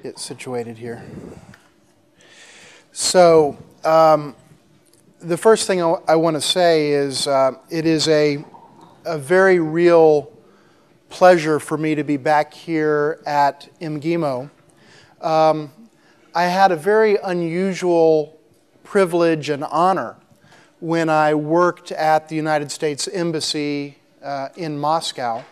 Get situated here. So, the first thing I want to say is it is a very real pleasure for me to be back here at MGIMO. I had a very unusual privilege and honor when I worked at the United States Embassy in Moscow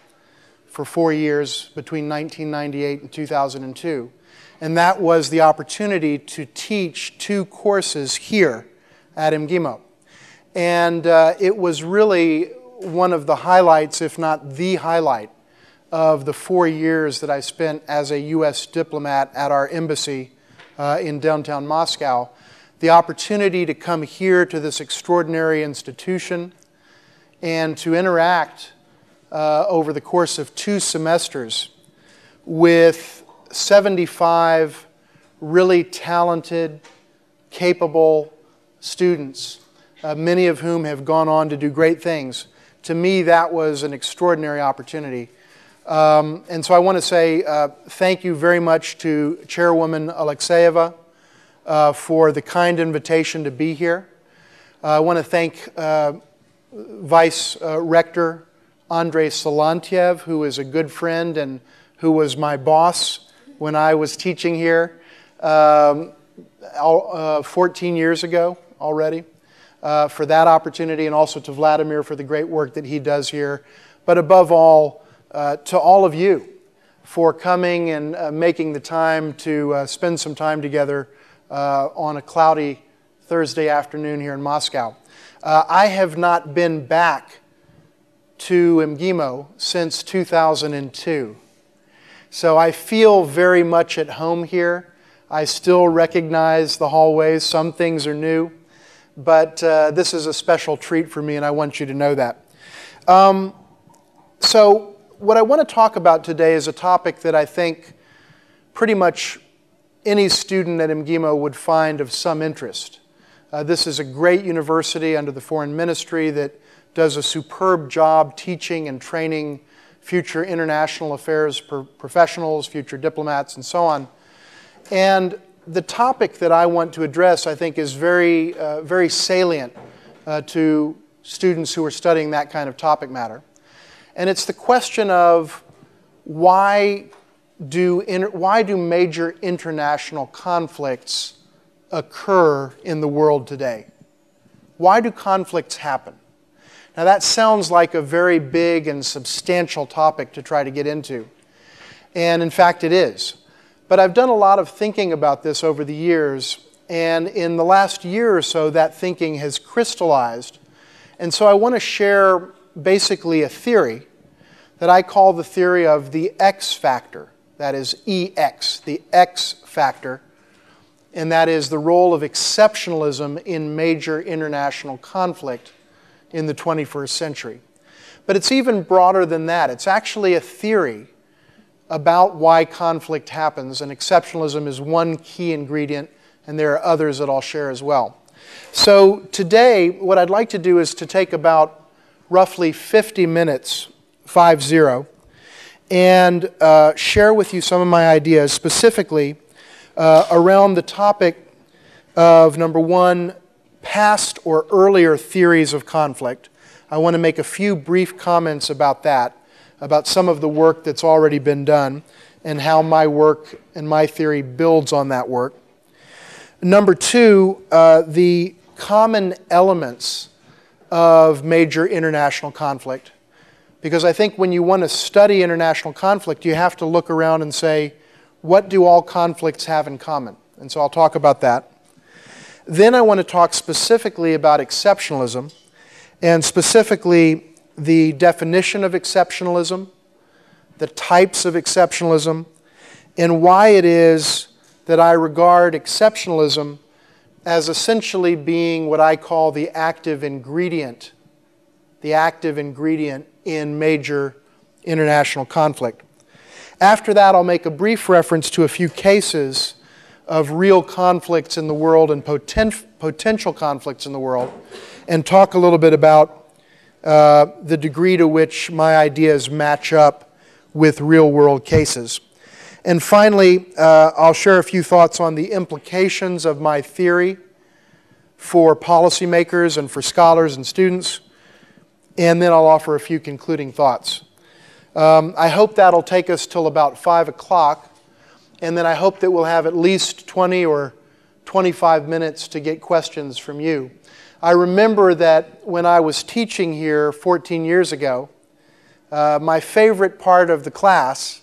for 4 years between 1998 and 2002. And that was the opportunity to teach 2 courses here at MGIMO. And it was really one of the highlights, if not the highlight, of the 4 years that I spent as a U.S. diplomat at our embassy in downtown Moscow. The opportunity to come here to this extraordinary institution and to interact over the course of 2 semesters with 75 really talented, capable students, many of whom have gone on to do great things. To me, that was an extraordinary opportunity. And so I want to say thank you very much to Chairwoman Alexeyeva for the kind invitation to be here. I want to thank Vice Rector Andrei Solantyev, who is a good friend and who was my boss when I was teaching here 14 years ago already, for that opportunity, and also to Vladimir for the great work that he does here. But above all, to all of you for coming and making the time to spend some time together on a cloudy Thursday afternoon here in Moscow. I have not been back to MGIMO since 2002. So I feel very much at home here. I still recognize the hallways. Some things are new. But this is a special treat for me, and I want you to know that. So what I want to talk about today is a topic that I think pretty much any student at MGIMO would find of some interest. This is a great university under the Foreign Ministry that does a superb job teaching and training future international affairs professionals, future diplomats, and so on. And the topic that I want to address, I think, is very, very salient to students who are studying that kind of topic matter. And it's the question of why do major international conflicts occur in the world today? Why do conflicts happen? Now that sounds like a very big and substantial topic to try to get into. And in fact it is. But I've done a lot of thinking about this over the years, and in the last year or so that thinking has crystallized. And so I want to share basically a theory that I call the theory of the X factor. That is EX, the X factor. And that is the role of exceptionalism in major international conflict in the 21st century. But it's even broader than that. It's actually a theory about why conflict happens, and exceptionalism is one key ingredient, and there are others that I'll share as well. So today, what I'd like to do is to take about roughly 50 minutes, 50, and share with you some of my ideas, specifically around the topic of, number one, past or earlier theories of conflict. I want to make a few brief comments about that, about some of the work that's already been done, and how my work and my theory builds on that work. Number two, the common elements of major international conflict. Because I think when you want to study international conflict, you have to look around and say, what do all conflicts have in common? And so I'll talk about that. Then I want to talk specifically about exceptionalism, and specifically the definition of exceptionalism, the types of exceptionalism, and why it is that I regard exceptionalism as essentially being what I call the active ingredient in major international conflict. After that, I'll make a brief reference to a few cases of real conflicts in the world and potential conflicts in the world, and talk a little bit about the degree to which my ideas match up with real-world cases. And finally, I'll share a few thoughts on the implications of my theory for policymakers and for scholars and students, and then I'll offer a few concluding thoughts. I hope that'll take us till about 5 o'clock, and then I hope that we'll have at least 20 or 25 minutes to get questions from you. I remember that when I was teaching here 14 years ago, my favorite part of the class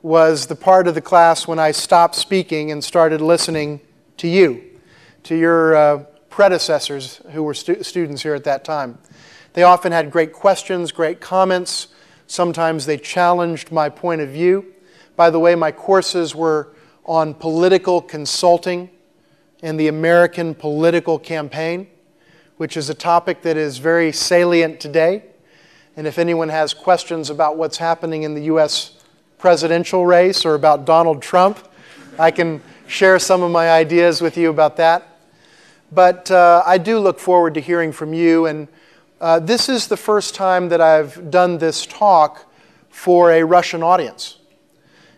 was the part of the class when I stopped speaking and started listening to you, to your predecessors who were students here at that time. They often had great questions, great comments. Sometimes they challenged my point of view. By the way, my courses were on political consulting and the American political campaign, which is a topic that is very salient today. And if anyone has questions about what's happening in the U.S. presidential race or about Donald Trump, I can share some of my ideas with you about that. But I do look forward to hearing from you. And this is the first time that I've done this talk for a Russian audience.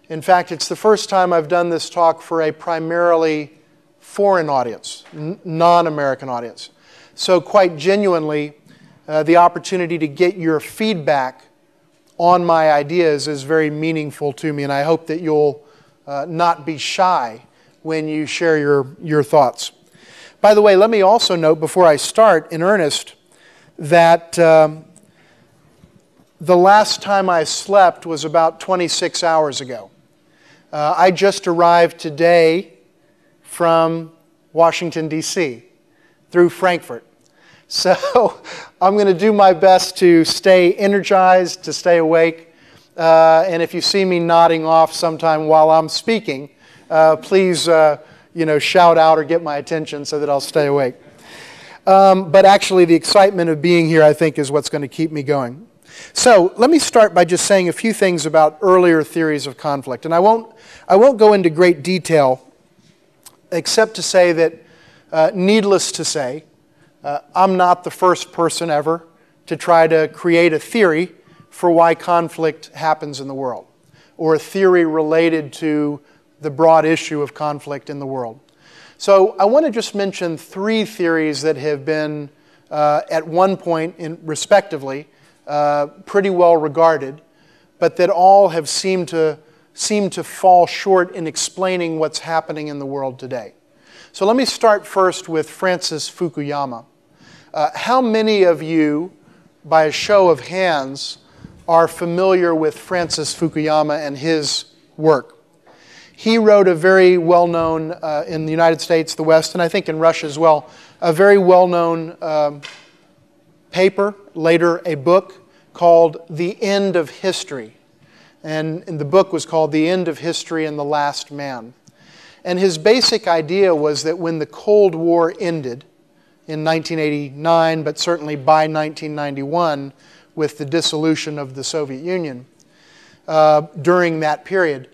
In fact, it's the first time I've done this talk for a primarily foreign audience, non-American audience. So quite genuinely, the opportunity to get your feedback on my ideas is very meaningful to me, and I hope that you'll not be shy when you share your thoughts. By the way, let me also note before I start in earnest that the last time I slept was about 26 hours ago. I just arrived today from Washington, D.C. through Frankfurt. So I'm going to do my best to stay energized, to stay awake. And if you see me nodding off sometime while I'm speaking, please shout out or get my attention so that I'll stay awake. But actually, the excitement of being here, I think, is what's going to keep me going. So let me start by just saying a few things about earlier theories of conflict. And I won't go into great detail, except to say that, needless to say, I'm not the first person ever to try to create a theory for why conflict happens in the world, or a theory related to the broad issue of conflict in the world. So I want to just mention 3 theories that have been, at one point, respectively, pretty well regarded, but that all have seemed to fall short in explaining what's happening in the world today. So let me start first with Francis Fukuyama. How many of you, by a show of hands, are familiar with Francis Fukuyama and his work? He wrote a very well-known, in the United States, the West, and I think in Russia as well, a very well-known paper, later a book, called The End of History. And the book was called The End of History and the Last Man. And his basic idea was that when the Cold War ended in 1989, but certainly by 1991, with the dissolution of the Soviet Union, during that period,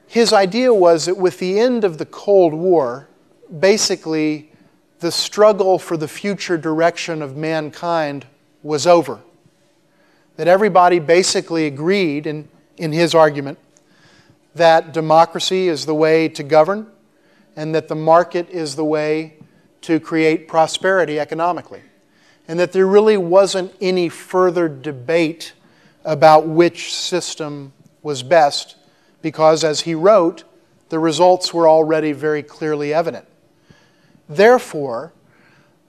his idea was that with the end of the Cold War, basically the struggle for the future direction of mankind was over. That everybody basically agreed, in his argument, that democracy is the way to govern and that the market is the way to create prosperity economically. And that there really wasn't any further debate about which system was best because, as he wrote, the results were already very clearly evident. Therefore,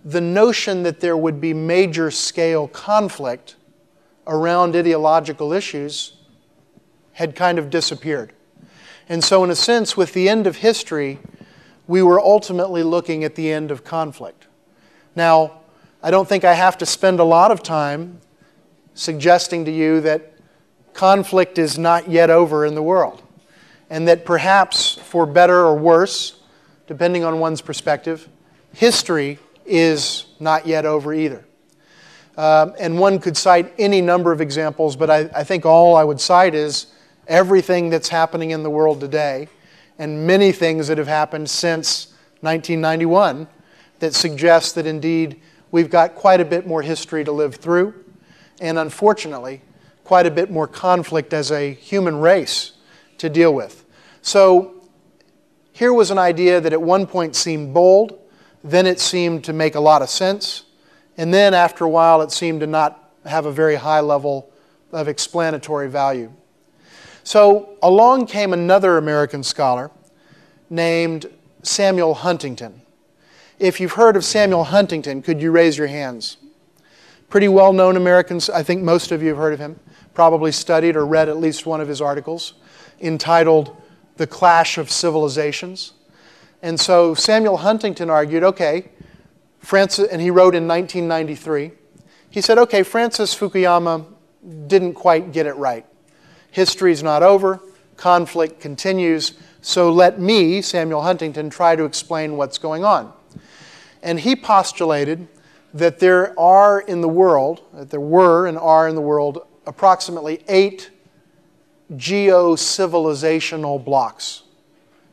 the notion that there would be major scale conflict around ideological issues had kind of disappeared. And so in a sense, with the end of history, we were ultimately looking at the end of conflict. Now, I don't think I have to spend a lot of time suggesting to you that conflict is not yet over in the world, and that perhaps, for better or worse, depending on one's perspective, history is not yet over either. And one could cite any number of examples, but I think all I would cite is everything that's happening in the world today and many things that have happened since 1991 that suggest that indeed we've got quite a bit more history to live through. And unfortunately, quite a bit more conflict as a human race to deal with. So here was an idea that at one point seemed bold, then it seemed to make a lot of sense, and then after a while it seemed to not have a very high level of explanatory value. So along came another American scholar named Samuel Huntington. If you've heard of Samuel Huntington, could you raise your hands? Pretty well-known Americans, I think most of you have heard of him, probably studied or read at least one of his articles entitled The Clash of Civilizations. And so Samuel Huntington argued, okay, Francis, and he wrote in 1993, he said, okay, Francis Fukuyama didn't quite get it right. History's not over, conflict continues, so let me, Samuel Huntington, try to explain what's going on. And he postulated that there were and are in the world approximately 8 geo-civilizational blocks.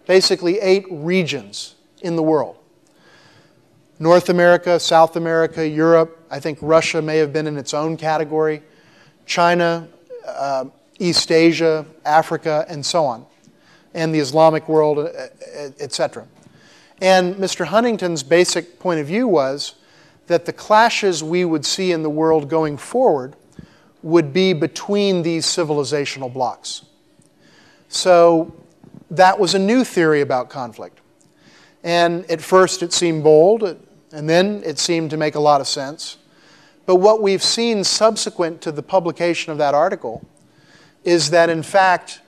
Basically 8 regions in the world. North America, South America, Europe, I think Russia may have been in its own category, China, East Asia, Africa, and so on, and the Islamic world, etc. And Mr. Huntington's basic point of view was that the clashes we would see in the world going forward would be between these civilizational blocks. So that was a new theory about conflict. And at first it seemed bold, and then it seemed to make a lot of sense. But what we've seen subsequent to the publication of that article is that, in fact,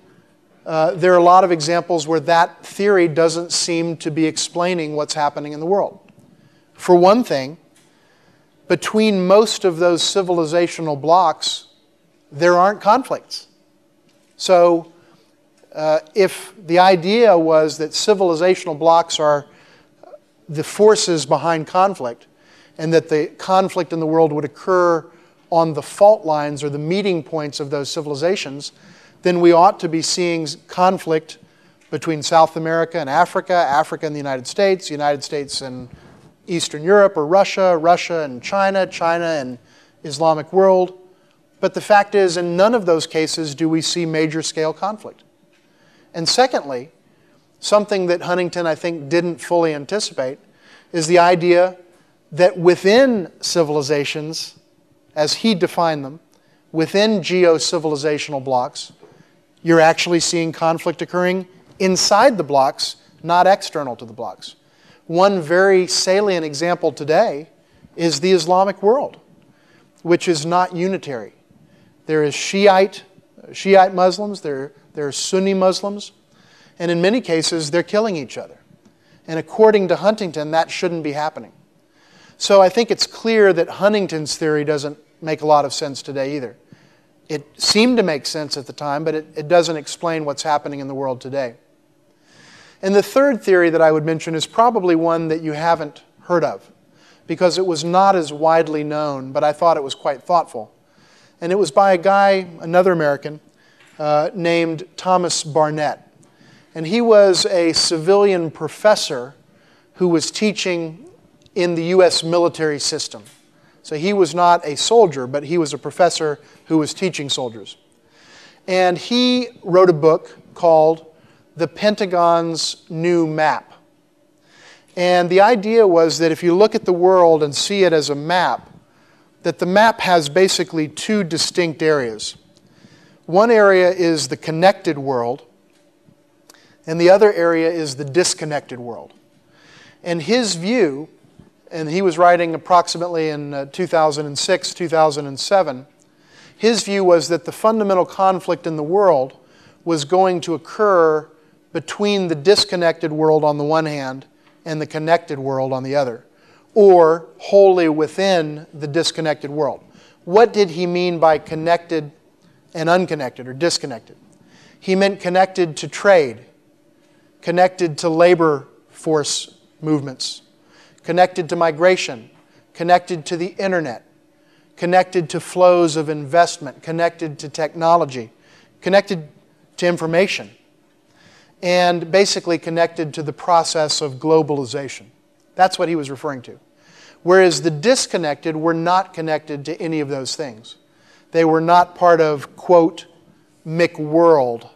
there are a lot of examples where that theory doesn't seem to be explaining what's happening in the world. For one thing, between most of those civilizational blocks, there aren't conflicts. So if the idea was that civilizational blocks are the forces behind conflict, and that the conflict in the world would occur on the fault lines or the meeting points of those civilizations, then we ought to be seeing conflict between South America and Africa, Africa and the United States and Eastern Europe or Russia, Russia and China, China and Islamic world. But the fact is, in none of those cases do we see major scale conflict. And secondly, something that Huntington, I think, didn't fully anticipate is the idea that within civilizations, as he defined them, within geo-civilizational blocks, you're actually seeing conflict occurring inside the blocks, not external to the blocks. One very salient example today is the Islamic world, which is not unitary. There is Shiite Muslims, there are Sunni Muslims, and in many cases they're killing each other. And according to Huntington, that shouldn't be happening. So I think it's clear that Huntington's theory doesn't make a lot of sense today either. It seemed to make sense at the time, but it doesn't explain what's happening in the world today. And the third theory that I would mention is probably one that you haven't heard of, because it was not as widely known, but I thought it was quite thoughtful. And it was by a guy, another American, named Thomas Barnett. And he was a civilian professor who was teaching in the U.S. military system. So he was not a soldier, but he was a professor who was teaching soldiers. And he wrote a book called The Pentagon's New Map. And the idea was that if you look at the world and see it as a map, that the map has basically 2 distinct areas. One area is the connected world, and the other area is the disconnected world. And his view, and he was writing approximately in 2006, 2007, his view was that the fundamental conflict in the world was going to occur between the disconnected world on the one hand and the connected world on the other, or wholly within the disconnected world. What did he mean by connected and unconnected or disconnected? He meant connected to trade, connected to labor force movements, connected to migration, connected to the internet, connected to flows of investment, connected to technology, connected to information, and basically connected to the process of globalization. That's what he was referring to. Whereas the disconnected were not connected to any of those things. They were not part of, quote, McWorld.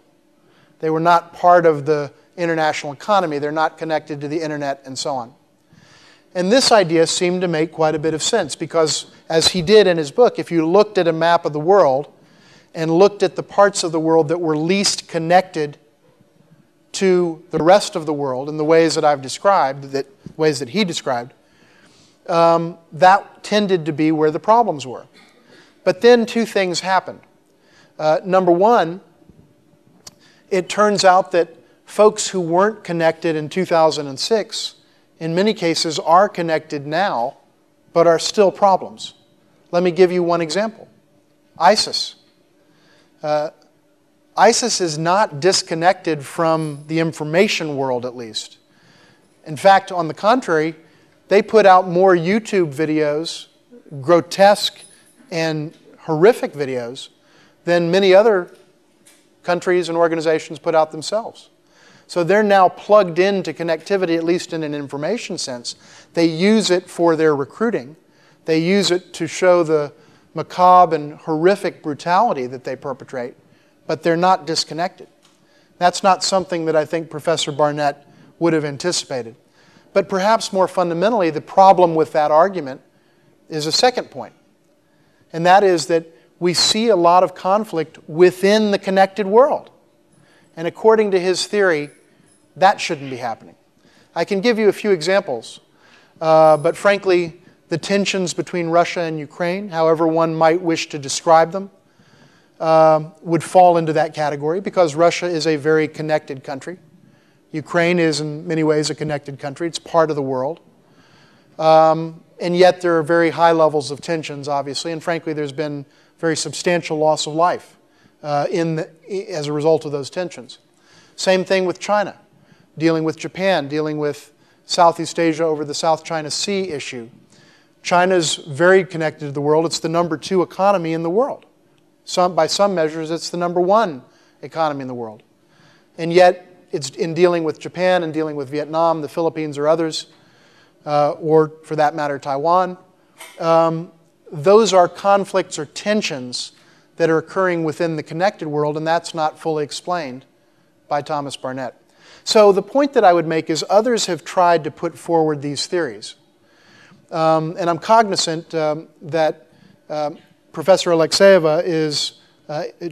They were not part of the international economy. They're not connected to the internet and so on. And this idea seemed to make quite a bit of sense because, as he did in his book, if you looked at a map of the world and looked at the parts of the world that were least connected to the rest of the world in the ways that I've described, ways that he described, that tended to be where the problems were. But then two things happened. Number one, it turns out that folks who weren't connected in 2006, in many cases, are connected now, but are still problems. Let me give you one example. ISIS. ISIS is not disconnected from the information world, at least. In fact, on the contrary, they put out more YouTube videos, grotesque and horrific videos, than many other countries and organizations put out themselves. So they're now plugged into connectivity, at least in an information sense. They use it for their recruiting. They use it to show the macabre and horrific brutality that they perpetrate, but they're not disconnected. That's not something that I think Professor Barnett would have anticipated. But perhaps more fundamentally, the problem with that argument is a second point, and that is that we see a lot of conflict within the connected world. And according to his theory, that shouldn't be happening. I can give you a few examples, but frankly, the tensions between Russia and Ukraine, however one might wish to describe them, would fall into that category because Russia is a very connected country. Ukraine is in many ways a connected country. It's part of the world. And yet there are very high levels of tensions, obviously, and frankly there's been very substantial loss of life as a result of those tensions. Same thing with China, dealing with Japan, dealing with Southeast Asia over the South China Sea issue. China's very connected to the world. It's the #2 economy in the world. By some measures, it's the #1 economy in the world. And yet, it's in dealing with Japan and dealing with Vietnam, the Philippines, or others, or for that matter, Taiwan, those are conflicts or tensions that are occurring within the connected world, and that's not fully explained by Thomas Barnett. So the point that I would make is others have tried to put forward these theories. And I'm cognizant that Professor Alexeyeva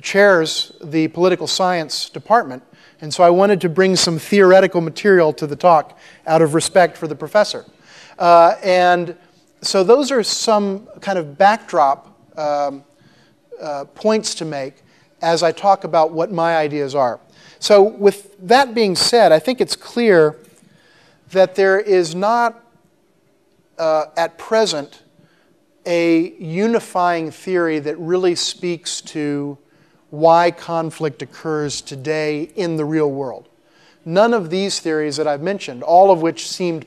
chairs the political science department, and so I wanted to bring some theoretical material to the talk out of respect for the professor. And so those are some kind of backdrop points to make as I talk about what my ideas are. So with that being said, I think it's clear that there is not at present a unifying theory that really speaks to why conflict occurs today in the real world. None of these theories that I've mentioned, all of which seemed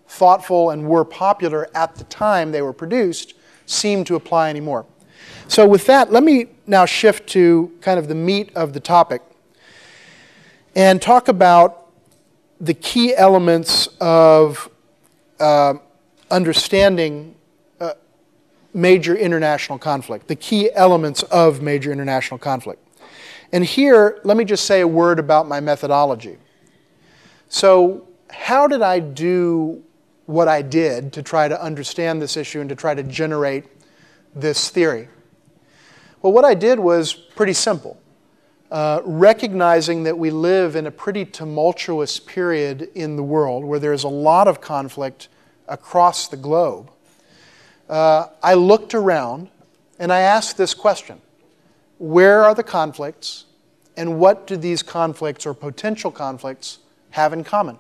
thoughtful and were popular at the time they were produced, seem to apply anymore. So with that, let me now shift to kind of the meat of the topic and talk about the key elements of understanding major international conflict, the key elements of major international conflict. And here, let me just say a word about my methodology. So how did I do what I did to try to understand this issue and to try to generate this theory? Well, what I did was pretty simple. Recognizing that we live in a pretty tumultuous period in the world where there's a lot of conflict across the globe, I looked around and I asked this question: where are the conflicts, and what do these conflicts or potential conflicts have in common?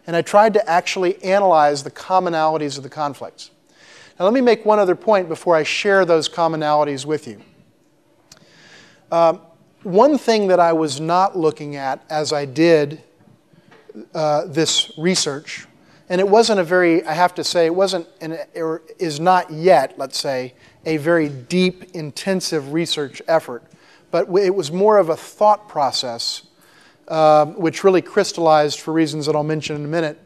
And I tried to actually analyze the commonalities of the conflicts. Now let me make one other point before I share those commonalities with you. One thing that I was not looking at as I did this research, and it wasn't a very, I have to say, it wasn't, or is not yet, let's say, a very deep, intensive research effort, but it was more of a thought process, which really crystallized for reasons that I'll mention in a minute,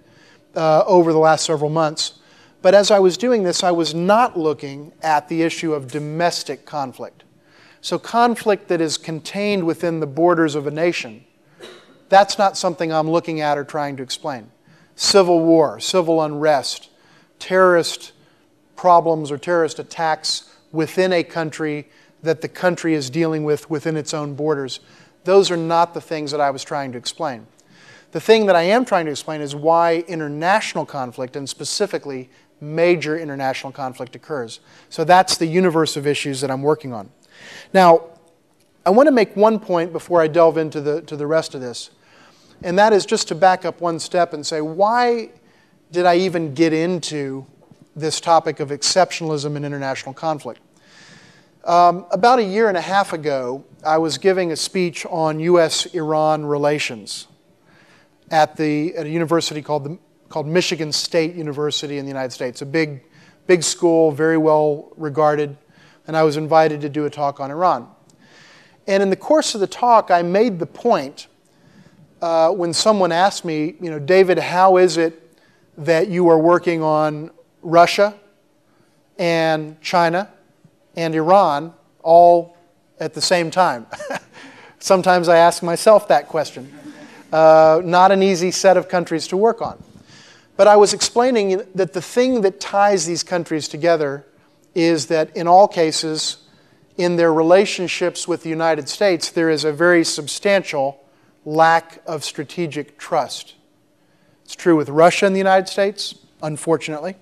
over the last several months. But as I was doing this, I was not looking at the issue of domestic conflict. So conflict that is contained within the borders of a nation, that's not something I'm looking at or trying to explain. Civil war, civil unrest, terrorist problems or terrorist attacks within a country that the country is dealing with within its own borders, those are not the things that I was trying to explain. The thing that I am trying to explain is why international conflict, and specifically major international conflict, occurs. So that's the universe of issues that I'm working on. Now, I want to make one point before I delve into the rest of this, and that is just to back up one step and say, why did I even get into this topic of exceptionalism in international conflict? About a year and a half ago, I was giving a speech on U.S.-Iran relations at a university called Michigan State University in the United States, a big school, very well regarded, and I was invited to do a talk on Iran. And in the course of the talk, I made the point when someone asked me, David, how is it that you are working on Russia and China and Iran all at the same time? Sometimes I ask myself that question. Not an easy set of countries to work on. But I was explaining that the thing that ties these countries together is that in all cases, in their relationships with the United States, there is a very substantial lack of strategic trust. It's true with Russia and the United States, unfortunately.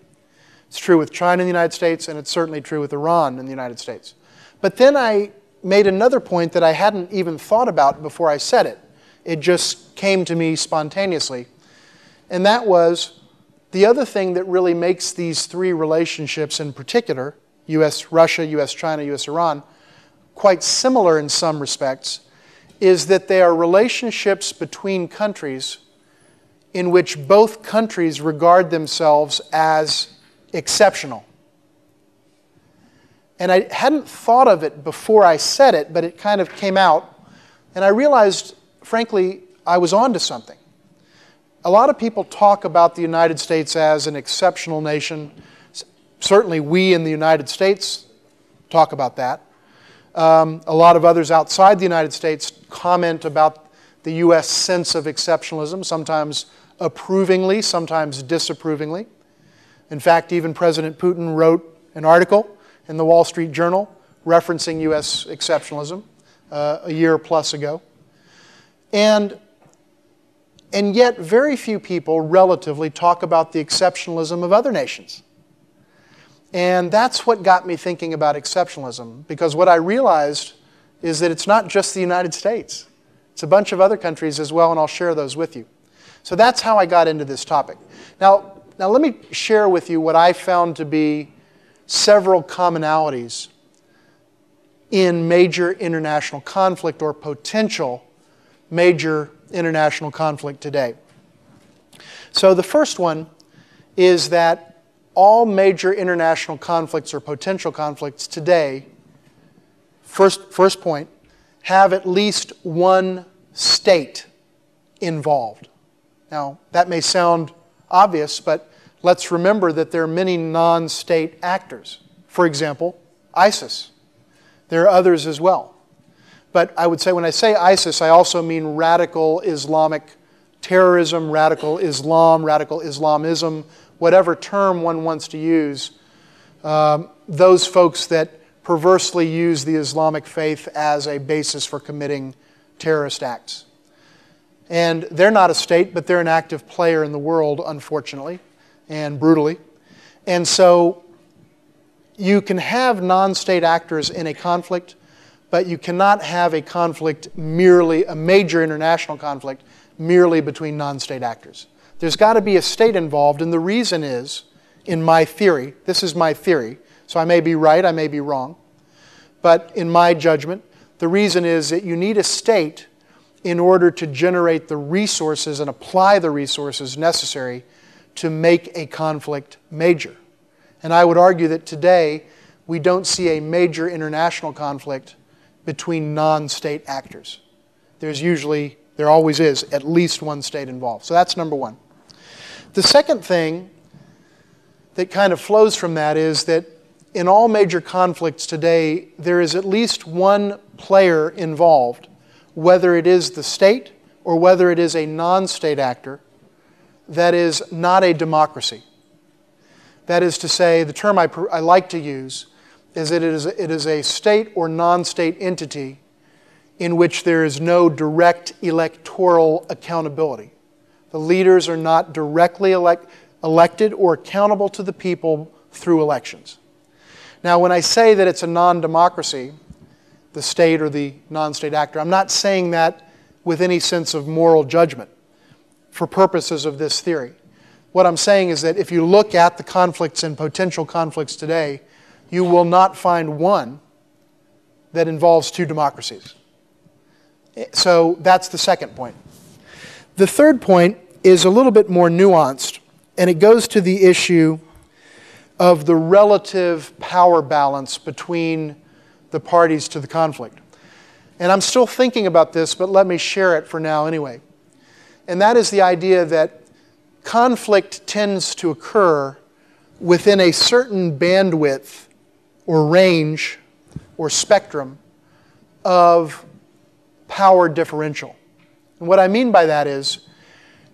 It's true with China and the United States, and it's certainly true with Iran and the United States. But then I made another point that I hadn't even thought about before I said it. It just came to me spontaneously. And that was the other thing that really makes these three relationships in particular, U.S.-Russia, U.S.-China, U.S.-Iran, quite similar in some respects, is that they are relationships between countries in which both countries regard themselves as exceptional. And I hadn't thought of it before I said it, but it kind of came out. And I realized, frankly, I was onto something. A lot of people talk about the United States as an exceptional nation. Certainly we in the United States talk about that. A lot of others outside the United States comment about the U.S. sense of exceptionalism, sometimes approvingly, sometimes disapprovingly. In fact, even President Putin wrote an article in the Wall Street Journal referencing U.S. exceptionalism a year plus ago. And yet very few people relatively talk about the exceptionalism of other nations. And that's what got me thinking about exceptionalism, because what I realized is that it's not just the United States. It's a bunch of other countries as well, and I'll share those with you. So that's how I got into this topic. Now let me share with you what I found to be several commonalities in major international conflict or potential major international conflict today. So the first one is that all major international conflicts or potential conflicts today, first point, have at least one state involved. Now, that may sound obvious, but let's remember that there are many non-state actors. For example, ISIS. There are others as well. But I would say when I say ISIS, I also mean radical Islamic terrorism, radical Islam, radical Islamism, whatever term one wants to use, those folks that perversely use the Islamic faith as a basis for committing terrorist acts. And they're not a state, but they're an active player in the world, unfortunately, and brutally. And so you can have non-state actors in a conflict, but you cannot have a conflict merely, a major international conflict, merely between non-state actors. There's got to be a state involved, and the reason is, in my theory, this is my theory, so I may be right, I may be wrong, but in my judgment, the reason is that you need a state in order to generate the resources and apply the resources necessary to make a conflict major. And I would argue that today we don't see a major international conflict between non-state actors. There always is at least one state involved. So that's number one. The second thing that kind of flows from that is that in all major conflicts today, there is at least one player involved, whether it is the state or whether it is a non-state actor, that is not a democracy. That is to say, the term I like to use is that it is a state or non-state entity in which there is no direct electoral accountability. The leaders are not directly elected or accountable to the people through elections. Now, when I say that it's a non-democracy, the state or the non-state actor, I'm not saying that with any sense of moral judgment for purposes of this theory. What I'm saying is that if you look at the conflicts and potential conflicts today, you will not find one that involves two democracies. So that's the second point. The third point is a little bit more nuanced, and it goes to the issue of the relative power balance between the parties to the conflict. And I'm still thinking about this, but let me share it for now anyway. And that is the idea that conflict tends to occur within a certain bandwidth or range or spectrum of power differential. And what I mean by that is,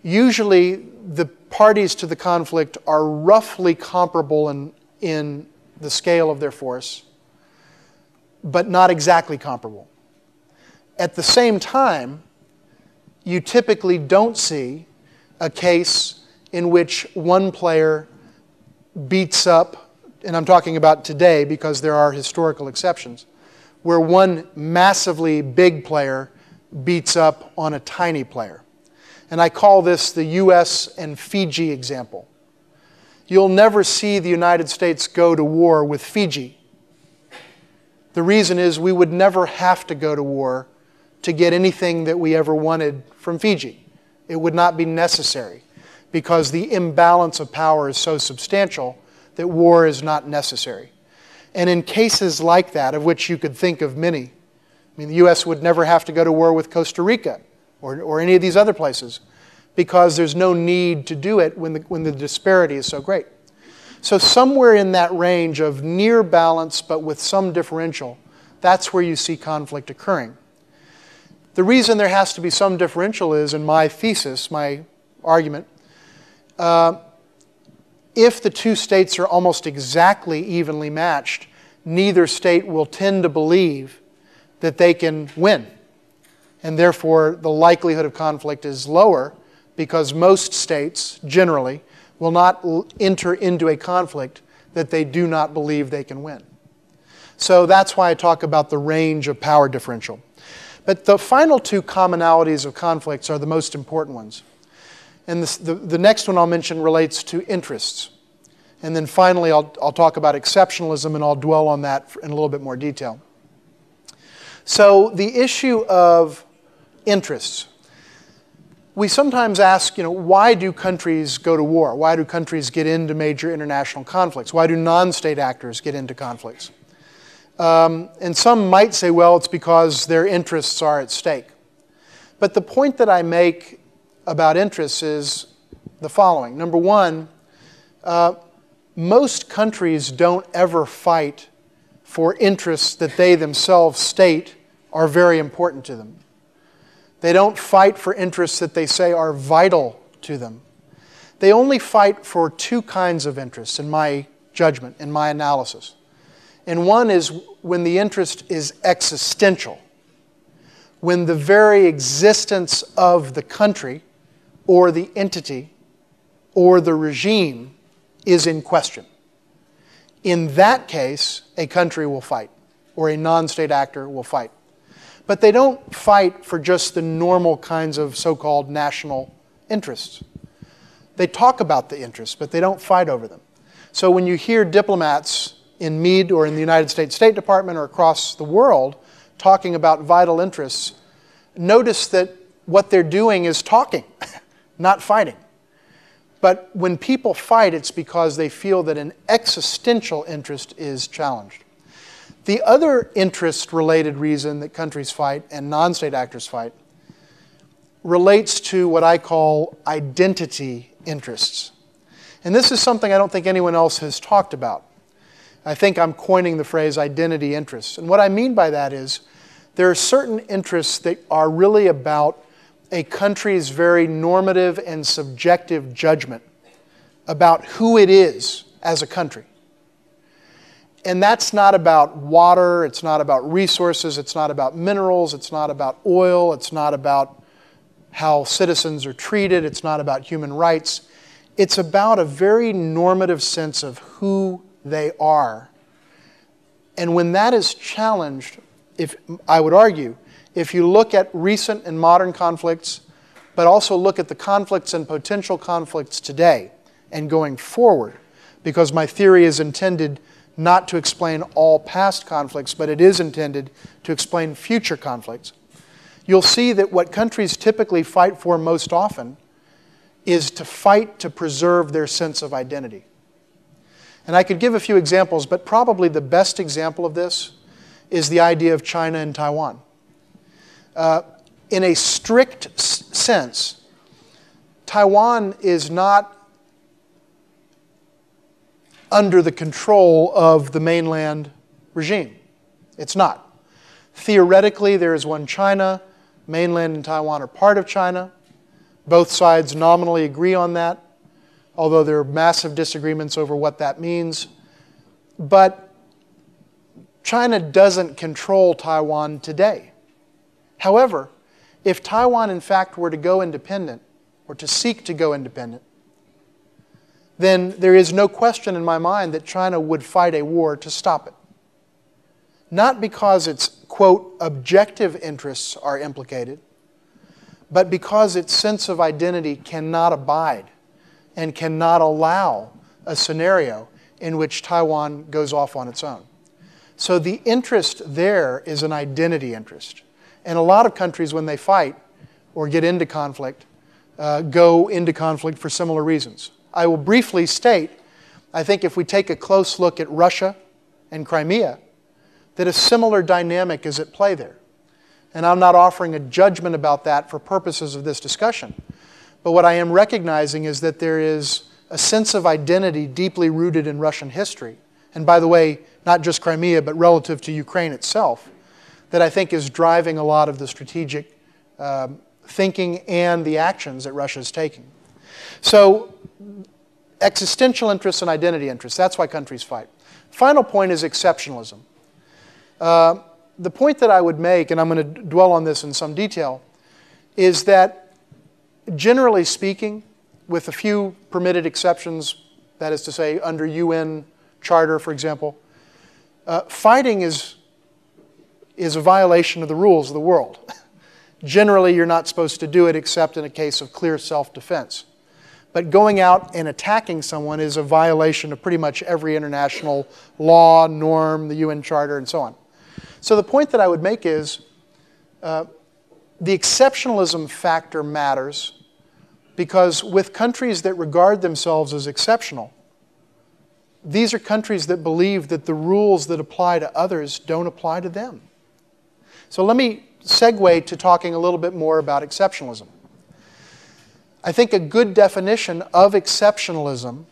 usually the parties to the conflict are roughly comparable in the scale of their force, but not exactly comparable. At the same time, you typically don't see a case in which one player beats up, and I'm talking about today because there are historical exceptions, where one massively big player beats up on a tiny player. And I call this the US and Fiji example. You'll never see the United States go to war with Fiji. The reason is we would never have to go to war to get anything that we ever wanted from Fiji. It would not be necessary because the imbalance of power is so substantial that war is not necessary. And in cases like that, of which you could think of many, I mean, the US would never have to go to war with Costa Rica or any of these other places because there's no need to do it when the disparity is so great. So somewhere in that range of near balance but with some differential, that's where you see conflict occurring. The reason there has to be some differential is, in my thesis, my argument, if the two states are almost exactly evenly matched, neither state will tend to believe that they can win. And therefore, the likelihood of conflict is lower because most states, generally, will not enter into a conflict that they do not believe they can win. So that's why I talk about the range of power differential. But the final two commonalities of conflicts are the most important ones. And the next one I'll mention relates to interests. And then finally, I'll talk about exceptionalism, and I'll dwell on that in a little bit more detail. So the issue of interests. We sometimes ask, why do countries go to war? Why do countries get into major international conflicts? Why do non-state actors get into conflicts? And some might say, well, it's because their interests are at stake. But the point that I make about interests is the following. Number one, most countries don't ever fight for interests that they themselves state are very important to them. They don't fight for interests that they say are vital to them. They only fight for two kinds of interests, in my judgment, in my analysis. And one is when the interest is existential, when the very existence of the country or the entity or the regime is in question. In that case, a country will fight, or a non-state actor will fight. But they don't fight for just the normal kinds of so-called national interests. They talk about the interests, but they don't fight over them. So when you hear diplomats in Meade or in the United States State Department or across the world talking about vital interests, notice that what they're doing is talking, not fighting. But when people fight, it's because they feel that an existential interest is challenged. The other interest-related reason that countries fight and non-state actors fight relates to what I call identity interests. And this is something I don't think anyone else has talked about. I think I'm coining the phrase identity interests. And what I mean by that is there are certain interests that are really about a country's very normative and subjective judgment about who it is as a country. And that's not about water, it's not about resources, it's not about minerals, it's not about oil, it's not about how citizens are treated, it's not about human rights. It's about a very normative sense of who they are. And when that is challenged, I would argue, if you look at recent and modern conflicts, but also look at the conflicts and potential conflicts today and going forward, because my theory is intended not to explain all past conflicts, but it is intended to explain future conflicts, you'll see that what countries typically fight for most often is to fight to preserve their sense of identity. And I could give a few examples, but probably the best example of this is the idea of China and Taiwan. In a strict sense, Taiwan is not under the control of the mainland regime. It's not. Theoretically, there is one China. Mainland and Taiwan are part of China. Both sides nominally agree on that, although there are massive disagreements over what that means. But China doesn't control Taiwan today. However, if Taiwan in fact were to go independent, or to seek to go independent, then there is no question in my mind that China would fight a war to stop it. Not because its, quote, objective interests are implicated, but because its sense of identity cannot abide and cannot allow a scenario in which Taiwan goes off on its own. So the interest there is an identity interest. And a lot of countries, when they fight or get into conflict, go into conflict for similar reasons. I will briefly state, I think if we take a close look at Russia and Crimea, that a similar dynamic is at play there. And I'm not offering a judgment about that for purposes of this discussion. But what I am recognizing is that there is a sense of identity deeply rooted in Russian history. And by the way, not just Crimea, but relative to Ukraine itself, that I think is driving a lot of the strategic thinking and the actions that Russia is taking. So, existential interests and identity interests, that's why countries fight. Final point is exceptionalism. The point that I would make, and I'm going to dwell on this in some detail, is that generally speaking, with a few permitted exceptions, that is to say under UN Charter, for example, fighting is a violation of the rules of the world. Generally, you're not supposed to do it except in a case of clear self-defense. But going out and attacking someone is a violation of pretty much every international law, norm, the UN Charter, and so on. So the point that I would make is the exceptionalism factor matters because with countries that regard themselves as exceptional, these are countries that believe that the rules that apply to others don't apply to them. So let me segue to talking a little bit more about exceptionalism. I think a good definition of exceptionalism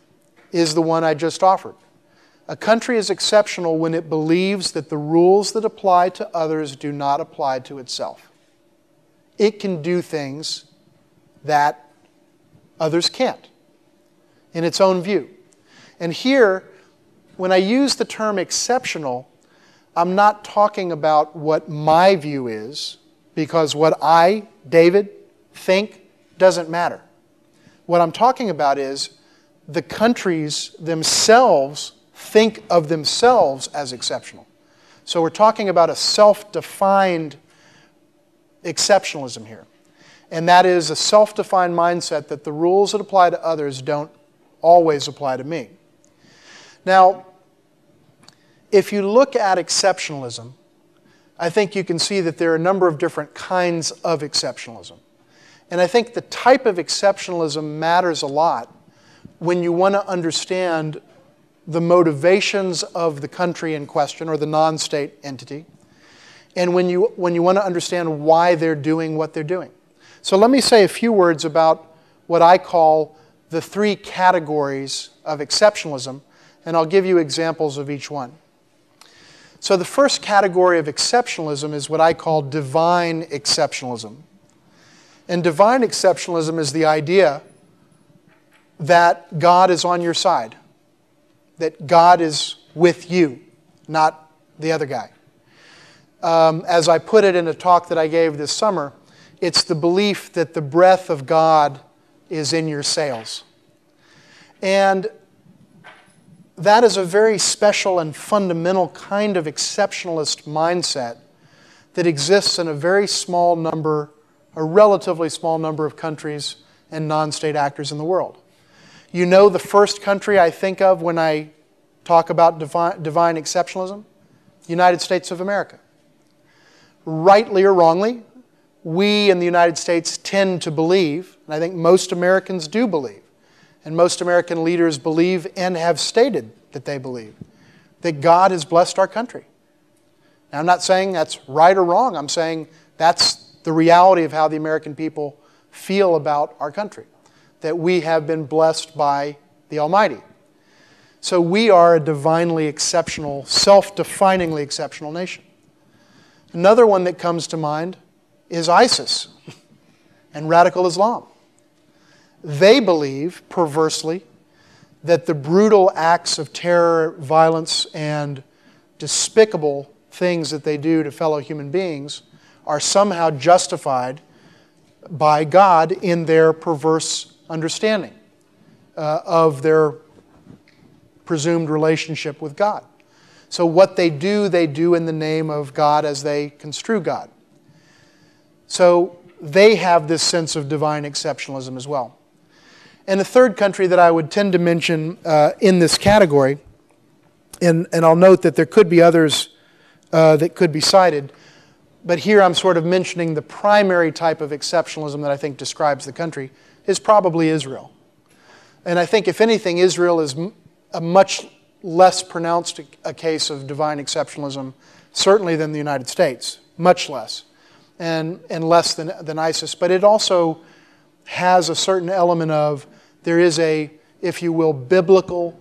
is the one I just offered. A country is exceptional when it believes that the rules that apply to others do not apply to itself. It can do things that others can't, in its own view. And here, when I use the term exceptional, I'm not talking about what my view is, because what I, David, think doesn't matter. What I'm talking about is the countries themselves think of themselves as exceptional. So we're talking about a self-defined exceptionalism here. And that is a self-defined mindset that the rules that apply to others don't always apply to me. Now, if you look at exceptionalism, I think you can see that there are a number of different kinds of exceptionalism. And I think the type of exceptionalism matters a lot when you want to understand the motivations of the country in question or the non-state entity, and when you want to understand why they're doing what they're doing. So let me say a few words about what I call the three categories of exceptionalism, and I'll give you examples of each one. So the first category of exceptionalism is what I call divine exceptionalism. And divine exceptionalism is the idea that God is on your side, that God is with you, not the other guy. As I put it in a talk that I gave this summer, it's the belief that the breath of God is in your sails. And that is a very special and fundamental kind of exceptionalist mindset that exists in a very small number, a relatively small number of countries and non-state actors in the world. You know the first country I think of when I talk about divine exceptionalism? United States of America. Rightly or wrongly, we in the United States tend to believe, and I think most Americans do believe, and most American leaders believe and have stated that they believe, that God has blessed our country. Now, I'm not saying that's right or wrong. I'm saying that's the reality of how the American people feel about our country, that we have been blessed by the Almighty. So we are a divinely exceptional, self-definingly exceptional nation. Another one that comes to mind is ISIS and radical Islam. They believe, perversely, that the brutal acts of terror, violence, and despicable things that they do to fellow human beings are somehow justified by God in their perverse understanding of their presumed relationship with God. So what they do in the name of God as they construe God. So they have this sense of divine exceptionalism as well. And the third country that I would tend to mention in this category, and I'll note that there could be others that could be cited, but here I'm sort of mentioning the primary type of exceptionalism that I think describes the country, is probably Israel. And I think, if anything, Israel is a much less pronounced a case of divine exceptionalism, certainly than the United States, much less, and less than ISIS. But it also has a certain element of, there is a, if you will, biblical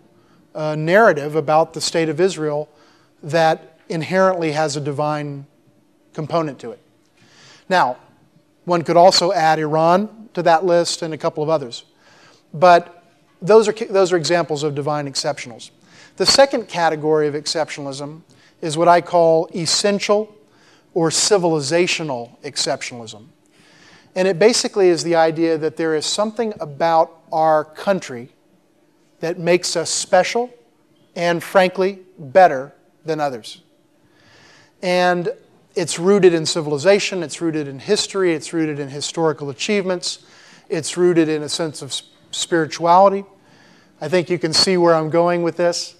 narrative about the state of Israel that inherently has a divine component to it. Now, one could also add Iran to that list and a couple of others. But those are examples of divine exceptionals. The second category of exceptionalism is what I call essential or civilizational exceptionalism. And it basically is the idea that there is something about our country that makes us special and, frankly, better than others. And it's rooted in civilization, it's rooted in history, it's rooted in historical achievements, it's rooted in a sense of spirituality. I think you can see where I'm going with this.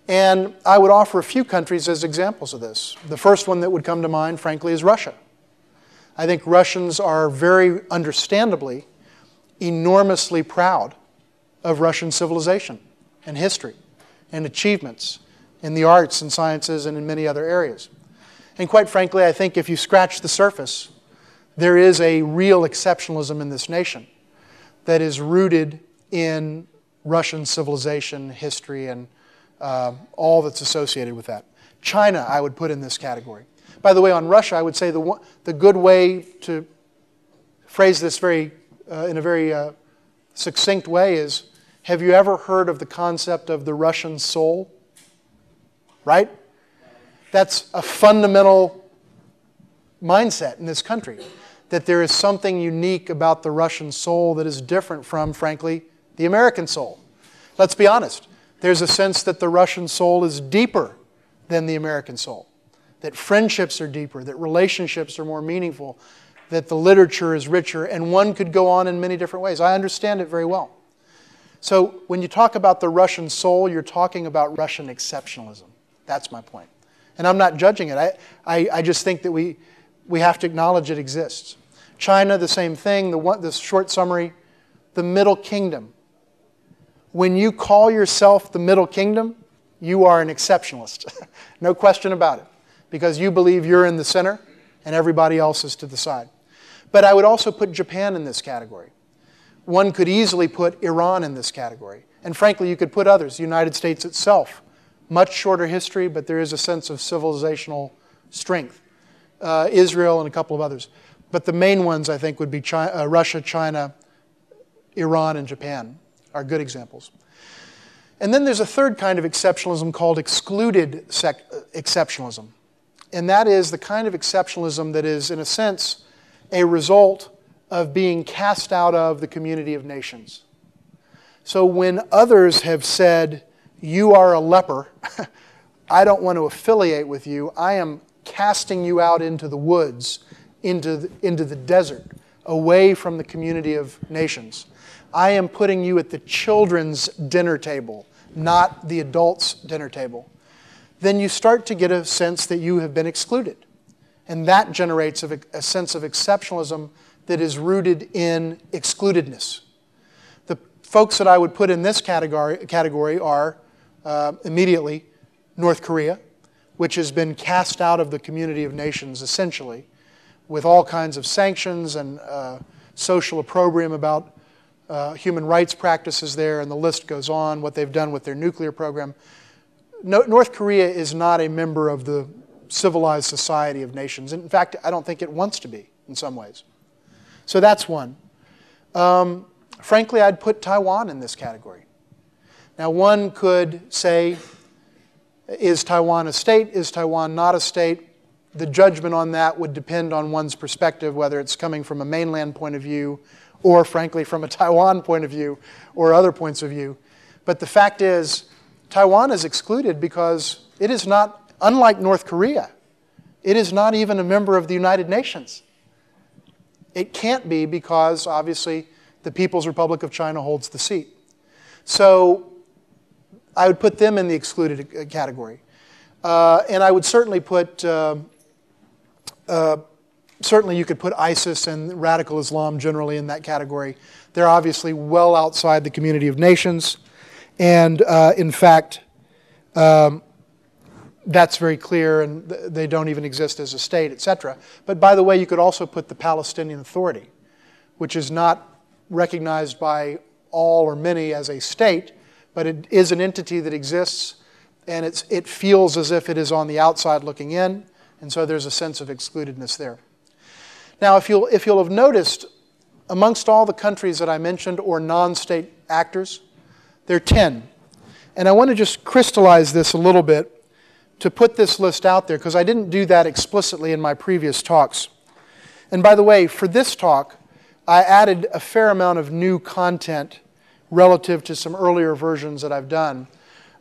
And I would offer a few countries as examples of this. The first one that would come to mind, frankly, is Russia. I think Russians are very understandably enormously proud of Russian civilization and history and achievements in the arts and sciences and in many other areas. And quite frankly, I think if you scratch the surface, there is a real exceptionalism in this nation that is rooted in Russian civilization, history, and all that's associated with that. China, I would put in this category. By the way, on Russia, I would say the good way to phrase this in a very succinct way is, have you ever heard of the concept of the Russian soul? Right? That's a fundamental mindset in this country, that there is something unique about the Russian soul that is different from, frankly, the American soul. Let's be honest. There's a sense that the Russian soul is deeper than the American soul, that friendships are deeper, that relationships are more meaningful, that the literature is richer, and one could go on in many different ways. I understand it very well. So when you talk about the Russian soul, you're talking about Russian exceptionalism. That's my point. And I'm not judging it. I just think that we have to acknowledge it exists. China, the same thing. The short summary, the Middle Kingdom. When you call yourself the Middle Kingdom, you are an exceptionalist. No question about it. Because you believe you're in the center and everybody else is to the side. But I would also put Japan in this category. One could easily put Iran in this category. And frankly, you could put others. The United States itself, much shorter history, but there is a sense of civilizational strength. Israel and a couple of others. But the main ones, I think, would be Russia, China, Iran, and Japan are good examples. And then there's a third kind of exceptionalism called excluded exceptionalism. And that is the kind of exceptionalism that is, in a sense, a result of being cast out of the community of nations. So when others have said, you are a leper, I don't want to affiliate with you, I am casting you out into the woods, into the desert, away from the community of nations. I am putting you at the children's dinner table, not the adults' dinner table. Then you start to get a sense that you have been excluded. And that generates a sense of exceptionalism that is rooted in excludedness. The folks that I would put in this category are immediately North Korea, which has been cast out of the community of nations, essentially, with all kinds of sanctions and social opprobrium about human rights practices there, and the list goes on, what they've done with their nuclear program. North Korea is not a member of the civilized society of nations. In fact, I don't think it wants to be, in some ways. So that's one. Frankly, I'd put Taiwan in this category. Now, one could say, is Taiwan a state? Is Taiwan not a state? The judgment on that would depend on one's perspective, whether it's coming from a mainland point of view or, frankly, from a Taiwan point of view or other points of view. But the fact is, Taiwan is excluded because it is not, unlike North Korea, it is not even a member of the United Nations. It can't be because, obviously, the People's Republic of China holds the seat. So I would put them in the excluded category. And I would certainly put, certainly you could put ISIS and radical Islam generally in that category. They're obviously well outside the community of nations. And in fact, that's very clear, and they don't even exist as a state, etc. But by the way, you could also put the Palestinian Authority, which is not recognized by all or many as a state, but it is an entity that exists, and it feels as if it is on the outside looking in, and so there's a sense of excludedness there. Now, if you'll have noticed, amongst all the countries that I mentioned, or non-state actors, there are 10. And I want to just crystallize this a little bit to put this list out there, because I didn't do that explicitly in my previous talks. And by the way, for this talk, I added a fair amount of new content relative to some earlier versions that I've done.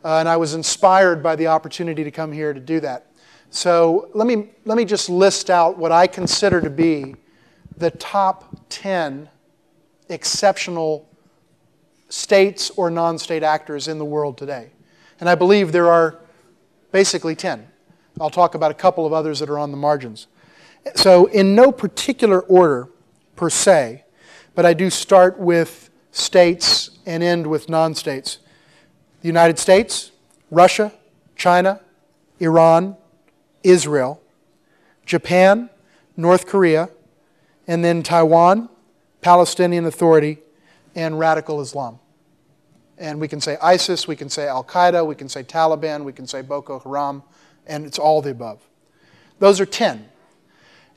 And I was inspired by the opportunity to come here to do that. So let me just list out what I consider to be the top 10 exceptional states or non-state actors in the world today. And I believe there are basically 10. I'll talk about a couple of others that are on the margins. So in no particular order per se, but I do start with states and end with non-states. The United States, Russia, China, Iran, Israel, Japan, North Korea, and then Taiwan, Palestinian Authority, and radical Islam. And we can say ISIS, we can say Al-Qaeda, we can say Taliban, we can say Boko Haram, and it's all the above. Those are 10.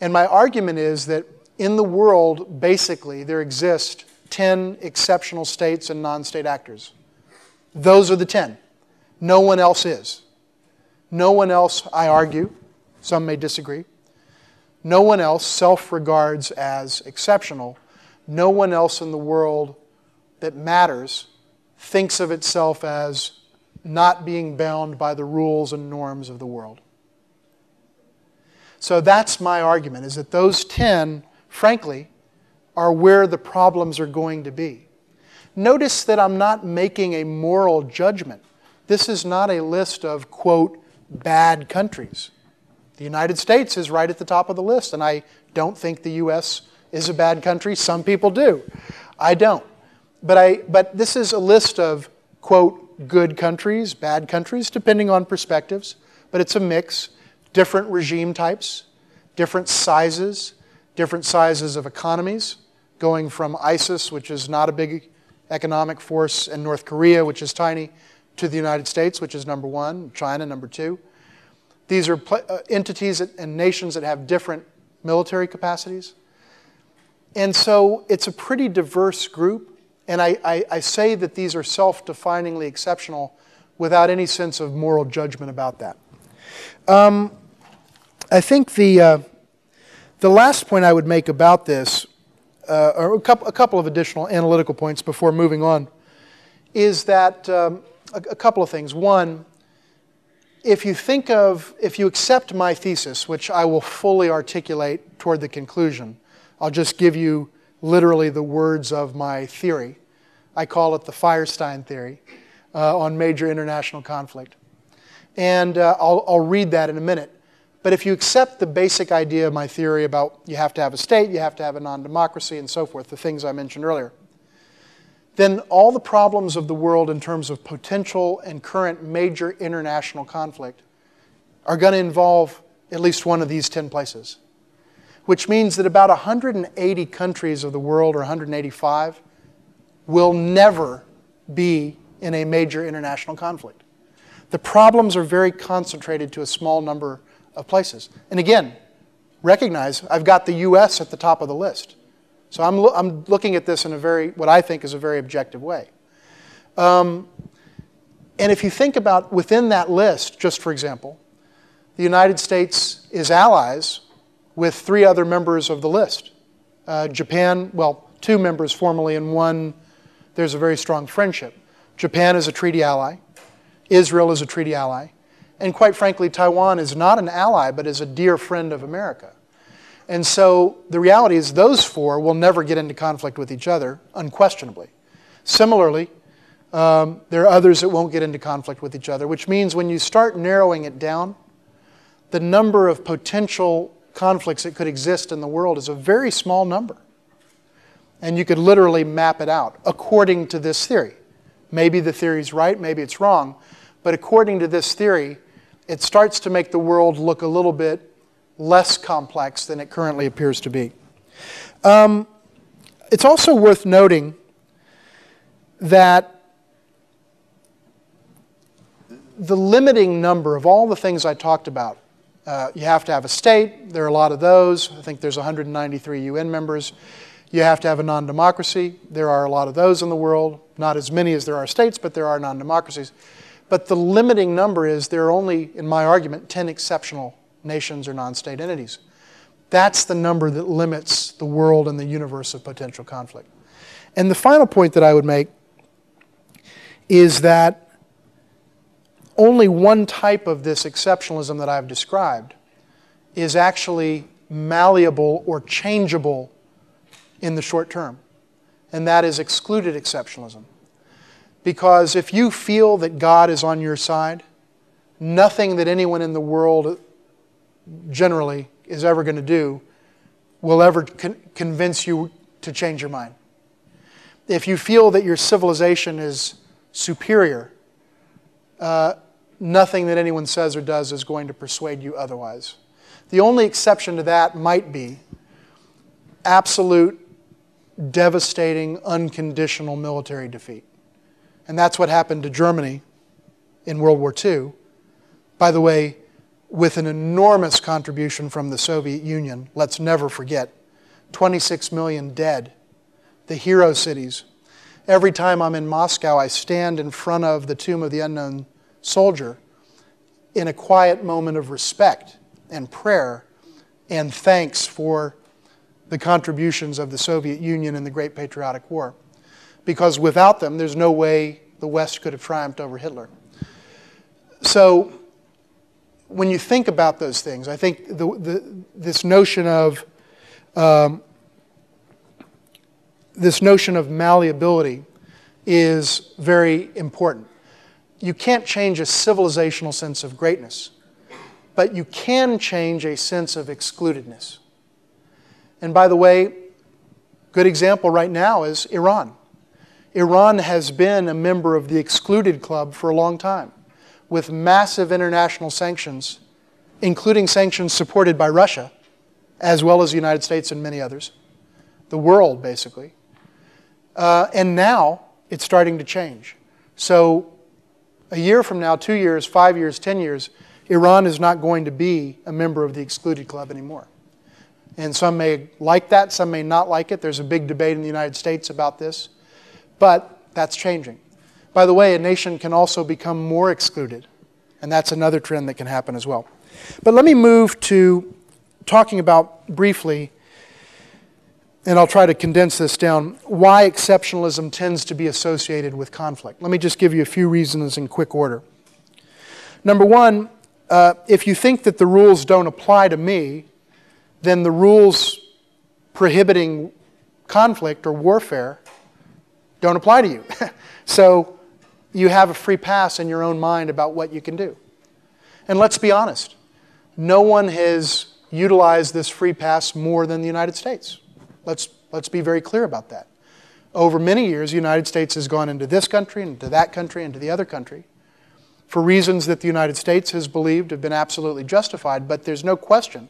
And my argument is that in the world, basically, there exist 10 exceptional states and non-state actors. Those are the 10. No one else is. No one else, I argue, some may disagree, no one else self-regards as exceptional. No one else in the world that matters thinks of itself as not being bound by the rules and norms of the world. So that's my argument, is that those 10, frankly, are where the problems are going to be. Notice that I'm not making a moral judgment. This is not a list of, quote, bad countries. The United States is right at the top of the list, and I don't think the U.S. is a bad country. Some people do. I don't. But this is a list of, quote, good countries, bad countries, depending on perspectives. But it's a mix. Different regime types, different sizes of economies, going from ISIS, which is not a big economic force, and North Korea, which is tiny, to the United States, which is number one, China, number two. These are entities and nations that have different military capacities. And so it's a pretty diverse group. And I say that these are self-definingly exceptional without any sense of moral judgment about that. I think the last point I would make about this, or a couple of additional analytical points before moving on, is that a couple of things. One, if you accept my thesis, which I will fully articulate toward the conclusion, I'll just give you literally the words of my theory. I call it the Firestein theory on major international conflict. And I'll read that in a minute. But if you accept the basic idea of my theory about you have to have a state, you have to have a non-democracy, and so forth, the things I mentioned earlier, then all the problems of the world in terms of potential and current major international conflict are going to involve at least one of these 10 places, which means that about 180 countries of the world, or 185, will never be in a major international conflict. The problems are very concentrated to a small number of places. And again, recognize I've got the U.S. at the top of the list. So I'm looking at this in what I think is a very objective way. And if you think about within that list, just for example, the United States is allies with 3 other members of the list. Japan, well, 2 members formally, and 1, there's a very strong friendship. Japan is a treaty ally. Israel is a treaty ally. And quite frankly, Taiwan is not an ally, but is a dear friend of America. And so the reality is those 4 will never get into conflict with each other, unquestionably. Similarly, there are others that won't get into conflict with each other, which means when you start narrowing it down, the number of potential conflicts that could exist in the world is a very small number. And you could literally map it out according to this theory. Maybe the theory's right, maybe it's wrong, but according to this theory, it starts to make the world look a little bit less complex than it currently appears to be. It's also worth noting that the limiting number of all the things I talked about, you have to have a state, there are a lot of those. I think there's 193 UN members. You have to have a non-democracy. There are a lot of those in the world. Not as many as there are states, but there are non-democracies. But the limiting number is there are only, in my argument, 10 exceptional nations or non-state entities. That's the number that limits the world and the universe of potential conflict. And the final point that I would make is that only one type of this exceptionalism that I've described is actually malleable or changeable in the short term, and that is excluded exceptionalism. Because if you feel that God is on your side, nothing that anyone in the world generally is ever going to do will ever convince you to change your mind. If you feel that your civilization is superior, nothing that anyone says or does is going to persuade you otherwise. The only exception to that might be absolute, devastating, unconditional military defeat. And that's what happened to Germany in World War II. By the way, with an enormous contribution from the Soviet Union, let's never forget, 26 million dead, the hero cities. Every time I'm in Moscow, I stand in front of the Tomb of the Unknown Soldier in a quiet moment of respect and prayer and thanks for the contributions of the Soviet Union in the Great Patriotic War. Because without them, there's no way the West could have triumphed over Hitler. So when you think about those things, I think this notion of malleability is very important. You can't change a civilizational sense of greatness, but you can change a sense of excludedness. And by the way, good example right now is Iran. Iran has been a member of the excluded club for a long time, with massive international sanctions, including sanctions supported by Russia, as well as the United States and many others, the world, basically. And now it's starting to change. So a year from now, 2 years, 5 years, 10 years, Iran is not going to be a member of the excluded club anymore. And some may like that, some may not like it. There's a big debate in the United States about this. But that's changing. By the way, a nation can also become more excluded. And that's another trend that can happen as well. But let me move to talking about briefly, and I'll try to condense this down, why exceptionalism tends to be associated with conflict. Let me just give you a few reasons in quick order. Number one, if you think that the rules don't apply to me, then the rules prohibiting conflict or warfare don't apply to you. So you have a free pass in your own mind about what you can do. And let's be honest, no one has utilized this free pass more than the United States. Let's be very clear about that. Over many years, the United States has gone into this country, into that country, into the other country, for reasons that the United States has believed have been absolutely justified, but there's no question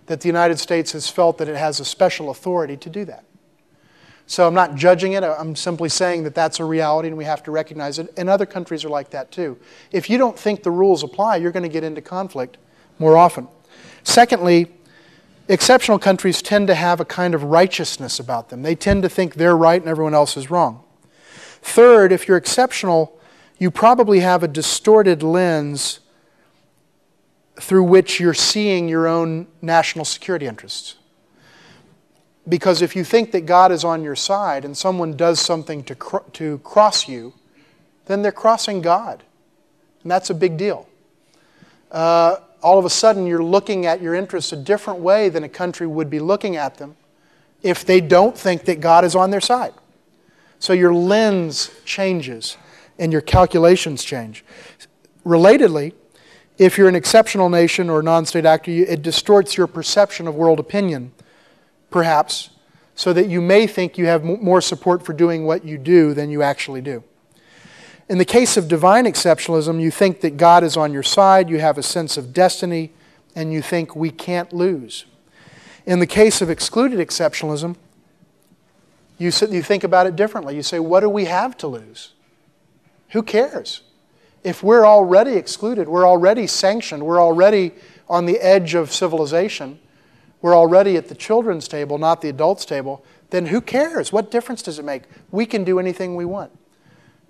that the United States has felt that it has a special authority to do that. So I'm not judging it, I'm simply saying that that's a reality and we have to recognize it, and other countries are like that too. If you don't think the rules apply, you're going to get into conflict more often. Secondly, exceptional countries tend to have a kind of righteousness about them. They tend to think they're right and everyone else is wrong. Third, if you're exceptional, you probably have a distorted lens through which you're seeing your own national security interests. Because if you think that God is on your side and someone does something to cross you, then they're crossing God. And that's a big deal. All of a sudden, you're looking at your interests a different way than a country would be looking at them if they don't think that God is on their side. So your lens changes and your calculations change. Relatedly, if you're an exceptional nation or non-state actor, it distorts your perception of world opinion, perhaps, so that you may think you have more support for doing what you do than you actually do. In the case of divine exceptionalism, you think that God is on your side, you have a sense of destiny, and you think we can't lose. In the case of excluded exceptionalism, you think about it differently. You say, what do we have to lose? Who cares? If we're already excluded, we're already sanctioned, we're already on the edge of civilization, we're already at the children's table, not the adults' table, then who cares? What difference does it make? We can do anything we want.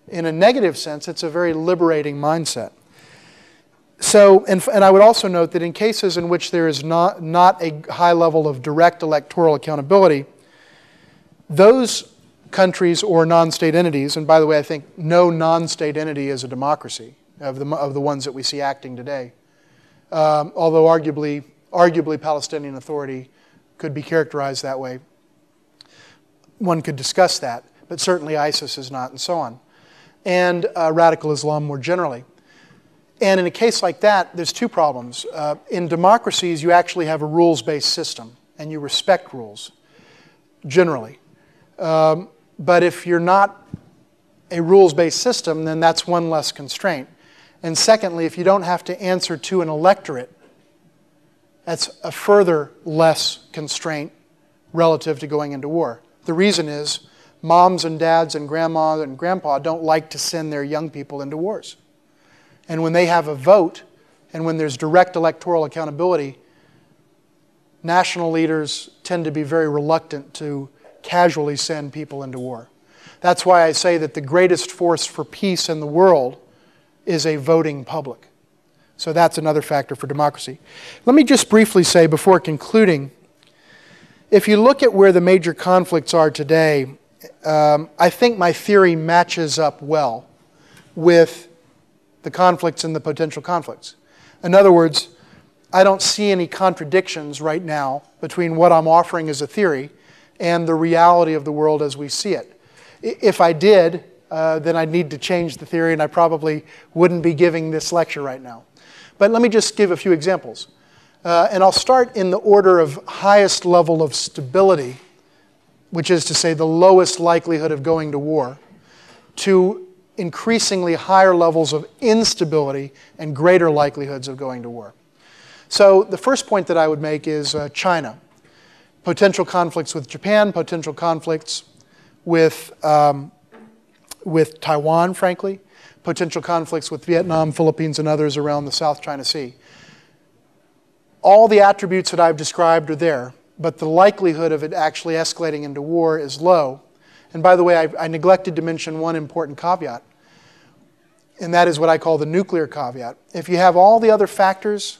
In a negative sense, it's a very liberating mindset. So, and I would also note that in cases in which there is not a high level of direct electoral accountability, those countries or non-state entities, and by the way, I think no non-state entity is a democracy of the ones that we see acting today, although arguably Palestinian Authority could be characterized that way. One could discuss that, but certainly ISIS is not, and so on. And radical Islam more generally. And in a case like that, there's two problems. In democracies, you actually have a rules-based system, and you respect rules, generally. But if you're not a rules-based system, then that's one less constraint. And secondly, if you don't have to answer to an electorate, that's a further less constraint relative to going into war. The reason is moms and dads and grandma and grandpa don't like to send their young people into wars. And when they have a vote, and when there's direct electoral accountability, national leaders tend to be very reluctant to casually send people into war. That's why I say that the greatest force for peace in the world is a voting public. So that's another factor for democracy. Let me just briefly say before concluding, if you look at where the major conflicts are today, I think my theory matches up well with the conflicts and the potential conflicts. In other words, I don't see any contradictions right now between what I'm offering as a theory and the reality of the world as we see it. If I did, then I'd need to change the theory and I probably wouldn't be giving this lecture right now. But let me just give a few examples. And I'll start in the order of highest level of stability, which is to say the lowest likelihood of going to war, to increasingly higher levels of instability and greater likelihoods of going to war. So the first point that I would make is China. potential conflicts with Japan, potential conflicts with Taiwan, frankly, potential conflicts with Vietnam, Philippines, and others around the South China Sea. All the attributes that I've described are there, but the likelihood of it actually escalating into war is low. And by the way, I neglected to mention one important caveat, and that is what I call the nuclear caveat. If you have all the other factors,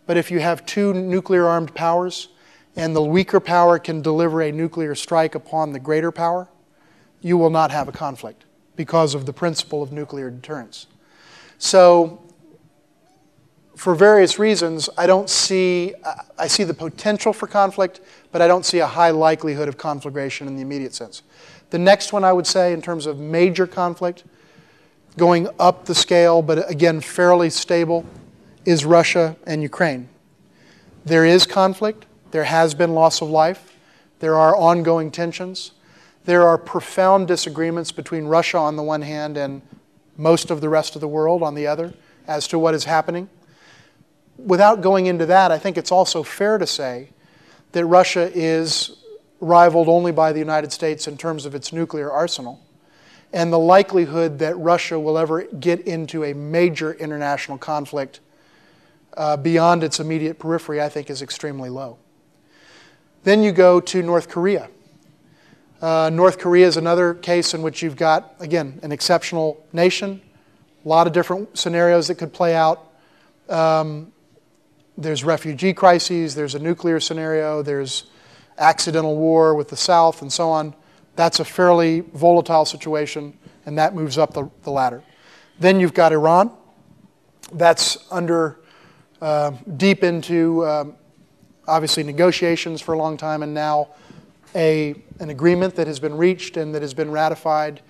but if you have two nuclear-armed powers, and the weaker power can deliver a nuclear strike upon the greater power, you will not have a conflict because of the principle of nuclear deterrence. So, for various reasons, I see the potential for conflict, but I don't see a high likelihood of conflagration in the immediate sense. The next one I would say in terms of major conflict, going up the scale, but again fairly stable, is Russia and Ukraine. There is conflict. There has been loss of life. There are ongoing tensions. There are profound disagreements between Russia on the one hand and most of the rest of the world on the other as to what is happening. Without going into that, I think it's also fair to say that Russia is rivaled only by the United States in terms of its nuclear arsenal. And the likelihood that Russia will ever get into a major international conflict beyond its immediate periphery, I think, is extremely low. Then you go to North Korea. North Korea is another case in which you've got, again, an exceptional nation, a lot of different scenarios that could play out. There's refugee crises, there's a nuclear scenario, there's accidental war with the South, and so on. That's a fairly volatile situation, and that moves up the ladder. Then you've got Iran. That's under deep into, obviously, negotiations for a long time, and now an agreement that has been reached and that has been ratified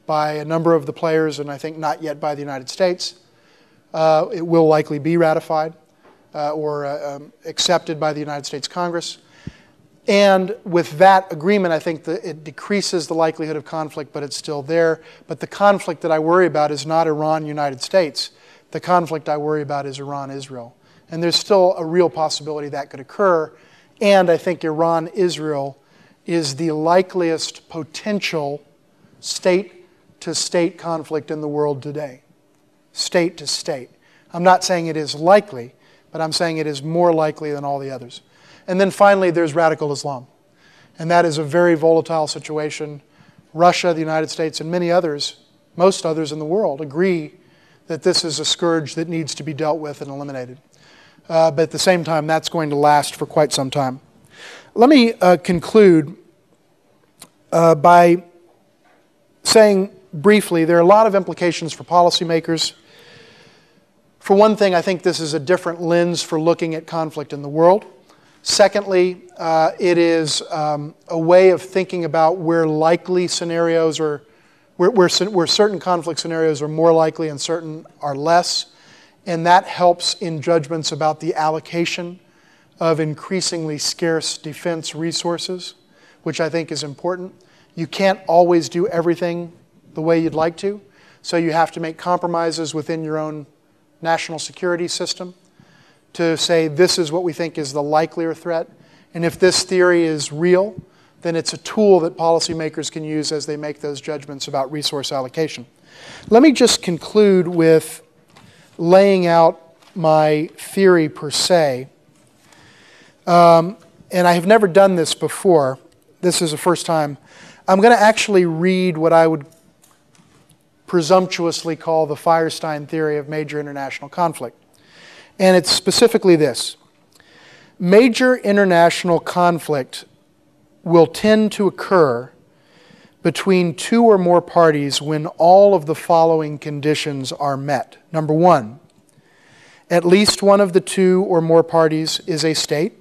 by a number of the players, and I think not yet by the United States. It will likely be ratified or accepted by the United States Congress. And with that agreement, I think that it decreases the likelihood of conflict, but it's still there. But the conflict that I worry about is not Iran-United States. The conflict I worry about is Iran-Israel. And there's still a real possibility that could occur. And I think Iran-Israel is the likeliest potential state-to-state conflict in the world today. State-to-state. I'm not saying it is likely, but I'm saying it is more likely than all the others. And then finally, there's radical Islam. And that is a very volatile situation. Russia, the United States, and many others, most others in the world, agree that this is a scourge that needs to be dealt with and eliminated. But at the same time, that's going to last for quite some time. Let me conclude by saying briefly, there are a lot of implications for policymakers. For one thing, I think this is a different lens for looking at conflict in the world. Secondly, it is a way of thinking about where likely scenarios or where certain conflict scenarios are more likely and certain are less. And that helps in judgments about the allocation of increasingly scarce defense resources, which I think is important. You can't always do everything the way you'd like to, so you have to make compromises within your own national security system to say this is what we think is the likelier threat. And if this theory is real, then it's a tool that policymakers can use as they make those judgments about resource allocation. Let me just conclude with laying out my theory per se. And I have never done this before. This is the first time. I'm going to actually read what I would presumptuously call the Firestein theory of major international conflict. And it's specifically this. Major international conflict will tend to occur between two or more parties when all of the following conditions are met. Number one, at least one of the two or more parties is a state.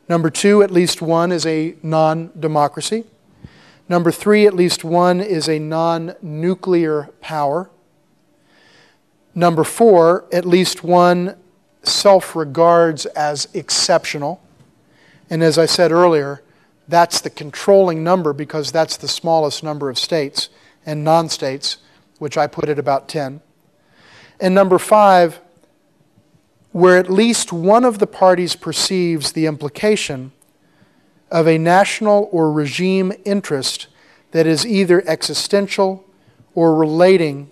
Number two, at least one is a non-democracy. Number three, at least one is a non-nuclear power. Number four, at least one self-regards as exceptional. And as I said earlier, that's the controlling number because that's the smallest number of states and non-states, which I put at about 10. And number five, where at least one of the parties perceives the implication of a national or regime interest that is either existential or relating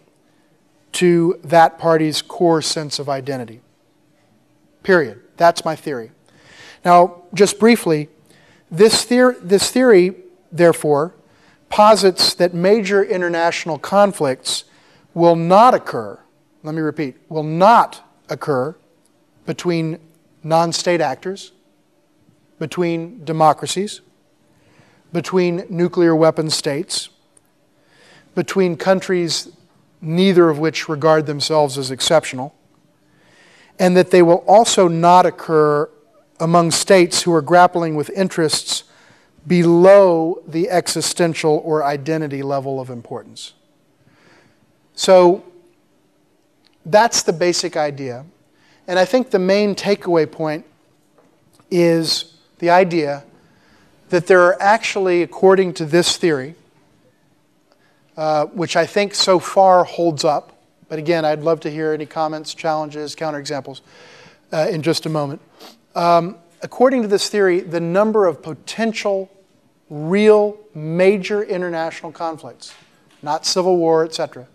to that party's core sense of identity. Period. That's my theory. Now, just briefly, this theory, therefore, posits that major international conflicts will not occur, let me repeat, will not occur between non-state actors, between democracies, between nuclear weapon states, between countries neither of which regard themselves as exceptional, and that they will also not occur among states who are grappling with interests below the existential or identity level of importance. So that's the basic idea. And I think the main takeaway point is the idea that there are actually, according to this theory, which I think so far holds up, but again, I'd love to hear any comments, challenges, counterexamples in just a moment. According to this theory, the number of potential, real, major international conflicts, not civil war, etc.,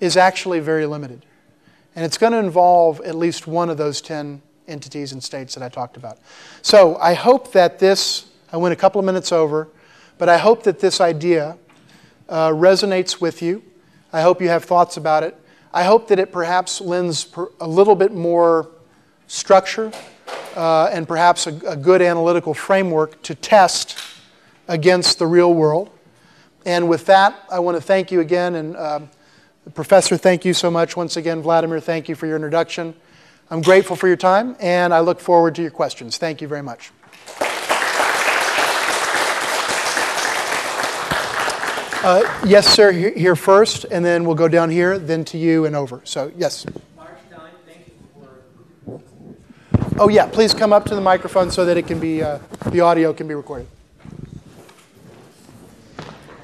is actually very limited. And it's going to involve at least one of those 10 entities and states that I talked about. So I hope that this, I went a couple of minutes over, but I hope that this idea resonates with you. I hope you have thoughts about it. I hope that it perhaps lends a little bit more structure and perhaps a good analytical framework to test against the real world. And with that, I want to thank you again. And Professor, thank you so much. Once again, Vladimir, thank you for your introduction. I'm grateful for your time, and I look forward to your questions. Thank you very much. Yes, sir, here first, and then we'll go down here, then to you and over. So, yes. Feinstein, thank you for... Oh, yeah, please come up to the microphone so that it can be, the audio can be recorded.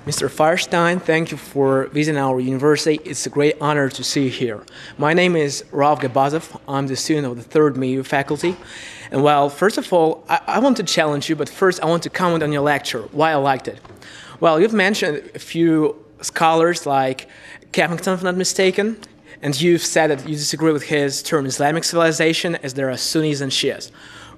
Mr. Firestein, thank you for visiting our university. It's a great honor to see you here. My name is Rav Gabazov. I'm the student of the third MIU faculty. And well, first of all, I want to challenge you, but first I want to comment on your lecture, why I liked it. Well, you've mentioned a few scholars like Capington, if I'm not mistaken, and you've said that you disagree with his term Islamic civilization as there are Sunnis and Shias.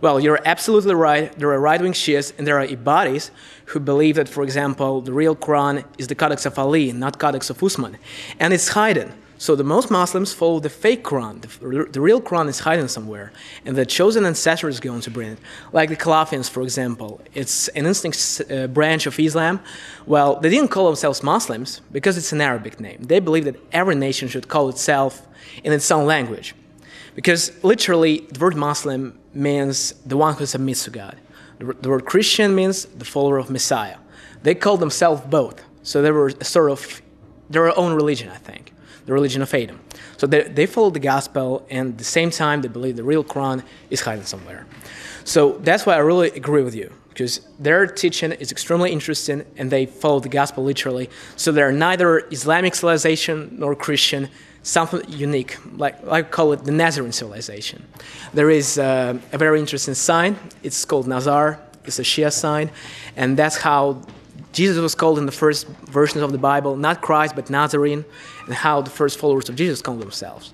Well, you're absolutely right. There are right-wing Shias and there are Ibadis who believe that, for example, the real Quran is the Codex of Ali, not Codex of Usman. And it's hidden. So the most Muslims follow the fake Quran. The real Quran is hidden somewhere. And the chosen ancestor is going to bring it. Like the Calafians, for example. It's an instinct branch of Islam. Well, they didn't call themselves Muslims because it's an Arabic name. They believe that every nation should call itself in its own language. Because literally, the word Muslim means the one who submits to God. The word Christian means the follower of Messiah. They called themselves both. So they were sort of their own religion, I think. The religion of Adam. So they follow the gospel, and at the same time, they believe the real Quran is hidden somewhere. So that's why I really agree with you, because their teaching is extremely interesting, and they follow the gospel literally. So they're neither Islamic civilization nor Christian, something unique, like I call it the Nazarene civilization. There is a very interesting sign. It's called Nazar. It's a Shia sign, and that's how Jesus was called in the first versions of the Bible, not Christ, but Nazarene, and how the first followers of Jesus called themselves.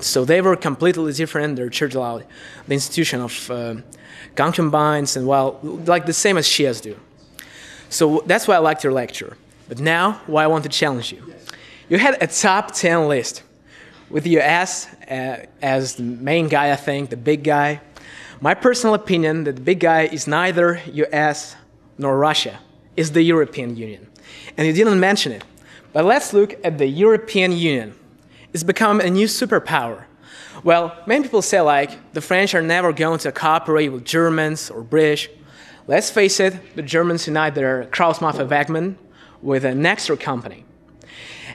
So they were completely different. Their church allowed the institution of concubines, and well, like the same as Shias do. So that's why I liked your lecture. But now, why I want to challenge you. You had a top 10 list with the US as the main guy, I think, the big guy. My personal opinion that the big guy is neither US nor Russia. Is the European Union. And you didn't mention it. But let's look at the European Union. It's become a new superpower. Well, many people say like, the French are never going to cooperate with Germans or British. Let's face it, the Germans unite their Krauss-Maffei-Wegmann with an extra company.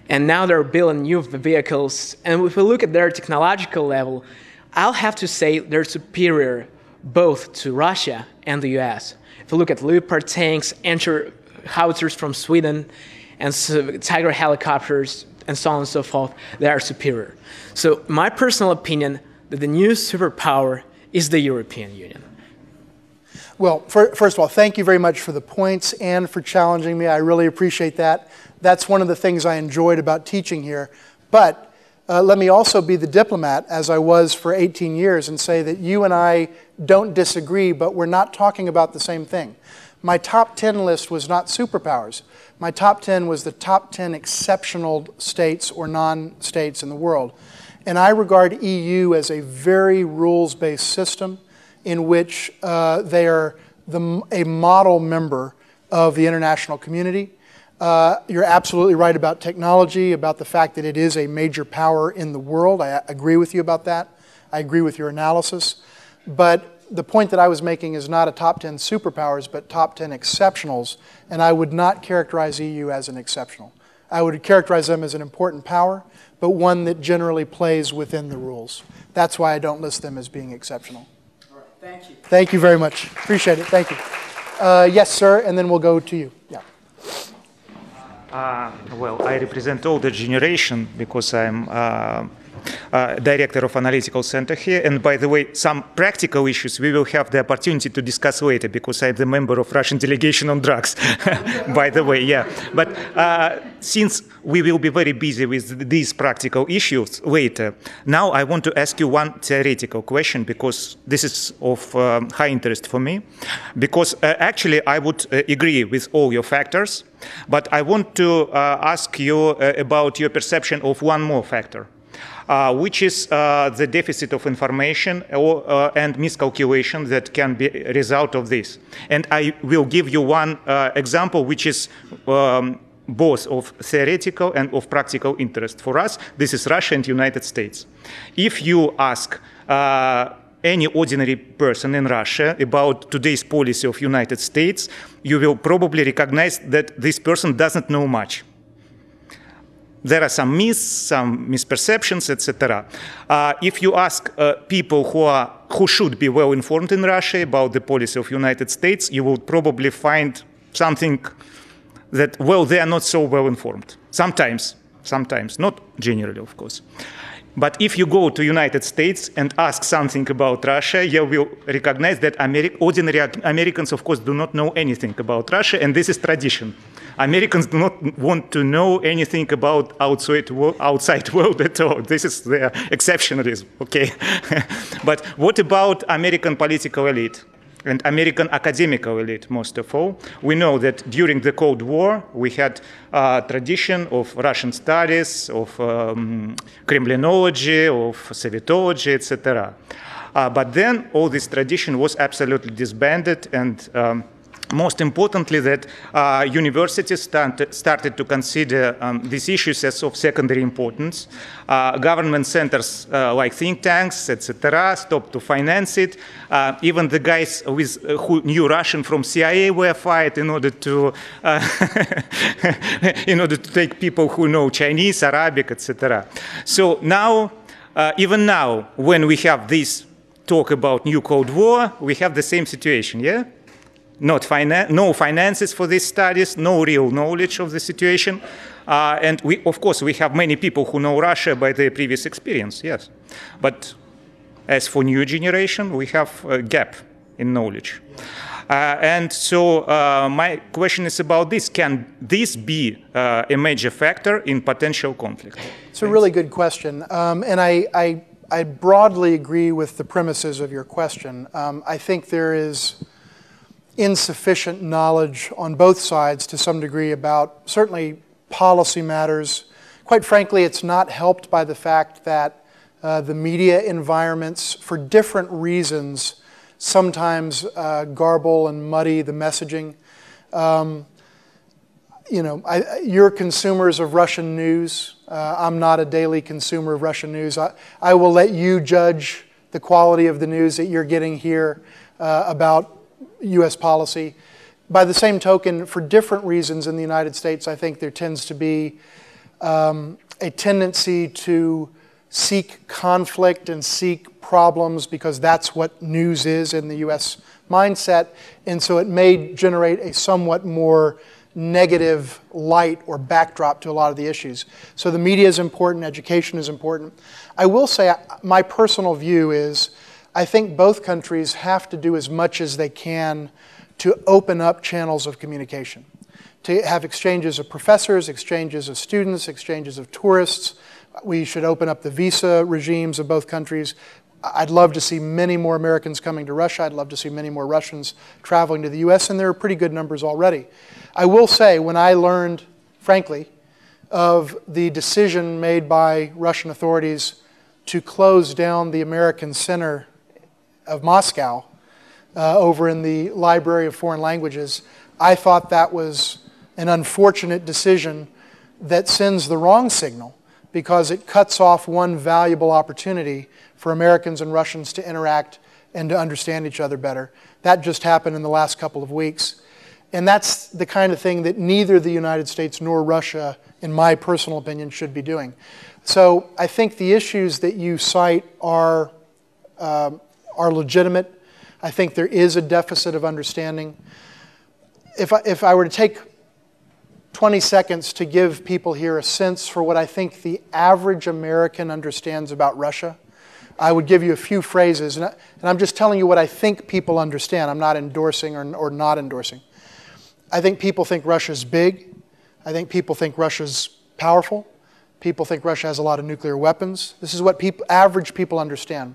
And now they're building new vehicles. And if we look at their technological level, I'll have to say they're superior both to Russia and the US. If you look at Leopard tanks, anti-howitzers from Sweden, and Tiger helicopters, and so on and so forth, they are superior. So my personal opinion that the new superpower is the European Union. Well, first of all, thank you very much for the points and for challenging me. I really appreciate that. That's one of the things I enjoyed about teaching here. But let me also be the diplomat, as I was for 18 years, and say that you and I don't disagree, but we're not talking about the same thing. My top 10 list was not superpowers. My top 10 was the top 10 exceptional states or non-states in the world. And I regard EU as a very rules-based system in which they are a model member of the international community. You're absolutely right about technology, about the fact that it is a major power in the world. I agree with you about that. I agree with your analysis. But the point that I was making is not a top 10 superpowers, but top 10 exceptionals. And I would not characterize EU as an exceptional. I would characterize them as an important power, but one that generally plays within the rules. That's why I don't list them as being exceptional. All right, thank you. Thank you very much. Appreciate it. Thank you. Yes, sir, and then we'll go to you. Yeah. Well, I represent older generation because I'm director of analytical center here. And by the way, some practical issues we will have the opportunity to discuss later because I'm the member of Russian delegation on drugs, by the way, yeah. But since we will be very busy with these practical issues later, now I want to ask you one theoretical question because this is of high interest for me. Because actually I would agree with all your factors, but I want to ask you about your perception of one more factor. Which is the deficit of information and miscalculation that can be a result of this. And I will give you one example which is both of theoretical and of practical interest for us. This is Russia and United States. If you ask any ordinary person in Russia about today's policy of United States, you will probably recognize that this person doesn't know much. There are some myths, some misperceptions, etc. If you ask people who should be well informed in Russia about the policy of United States, you will probably find something that, well, they are not so well informed. Sometimes, not generally, of course. But if you go to United States and ask something about Russia, you will recognize that ordinary Americans, of course, do not know anything about Russia, and this is tradition. Americans do not want to know anything about outside world at all. This is their exceptionalism, okay? But what about American political elite and American academical elite, most of all? We know that during the Cold War, we had a tradition of Russian studies, of Kremlinology, of Sovietology, etc. But then all this tradition was absolutely disbanded, and most importantly, that universities started to consider these issues as of secondary importance. Government centers like think tanks, etc., stopped to finance it. Even the guys who knew Russian from CIA were fired in order to take people who know Chinese, Arabic, etc. So now, even now, when we have this talk about new Cold War, we have the same situation, yeah? No finances for these studies, no real knowledge of the situation. And of course, we have many people who know Russia by their previous experience, yes. But as for new generation, we have a gap in knowledge. And so my question is about this. Can this be a major factor in potential conflict? It's a really good question. And I broadly agree with the premises of your question. I think there is insufficient knowledge on both sides to some degree about certainly policy matters. Quite frankly, it's not helped by the fact that the media environments, for different reasons, sometimes garble and muddy the messaging. You're consumers of Russian news. I'm not a daily consumer of Russian news. I will let you judge the quality of the news that you're getting here about U.S. policy. By the same token, for different reasons in the United States, I think there tends to be a tendency to seek conflict and seek problems because that's what news is in the U.S. mindset. And so it may generate a somewhat more negative light or backdrop to a lot of the issues. So the media is important, education is important. I will say my personal view is I think both countries have to do as much as they can to open up channels of communication, to have exchanges of professors, exchanges of students, exchanges of tourists. We should open up the visa regimes of both countries. I'd love to see many more Americans coming to Russia. I'd love to see many more Russians traveling to the US, and there are pretty good numbers already. I will say, when I learned, frankly, of the decision made by Russian authorities to close down the American Center of Moscow over in the Library of Foreign Languages, I thought that was an unfortunate decision that sends the wrong signal, because it cuts off one valuable opportunity for Americans and Russians to interact and to understand each other better. That just happened in the last couple of weeks. And that's the kind of thing that neither the United States nor Russia, in my personal opinion, should be doing. So I think the issues that you cite are legitimate. I think there is a deficit of understanding. If I were to take 20 seconds to give people here a sense for what I think the average American understands about Russia, I would give you a few phrases. And I'm just telling you what I think people understand. I'm not endorsing or not endorsing. I think people think Russia's big. I think people think Russia's powerful. People think Russia has a lot of nuclear weapons. This is what average people understand.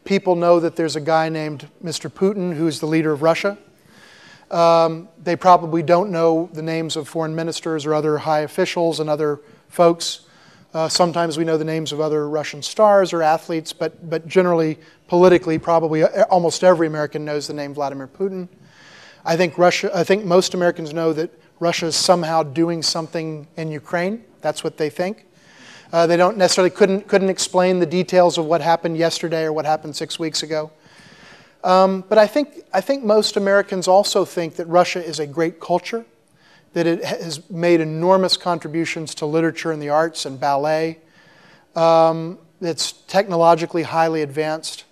People know that there's a guy named Mr. Putin who's the leader of Russia. They probably don't know the names of foreign ministers or other high officials and other folks. Sometimes we know the names of other Russian stars or athletes, but generally, politically, probably almost every American knows the name Vladimir Putin. I think most Americans know that Russia is somehow doing something in Ukraine. That's what they think. They don't necessarily couldn't explain the details of what happened yesterday or what happened 6 weeks ago. But I think most Americans also think that Russia is a great culture, that it has made enormous contributions to literature and the arts and ballet. It's technologically highly advanced.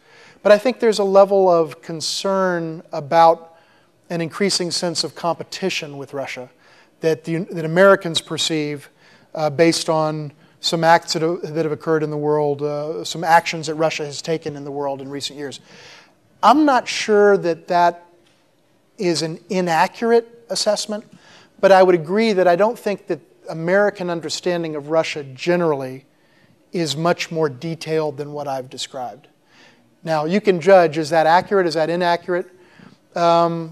But I think there's a level of concern about an increasing sense of competition with Russia that Americans perceive based on some acts that have occurred in the world, some actions that Russia has taken in the world in recent years. I'm not sure that that is an inaccurate assessment, but I would agree that I don't think that American understanding of Russia generally is much more detailed than what I've described. Now, you can judge, is that accurate, is that inaccurate? I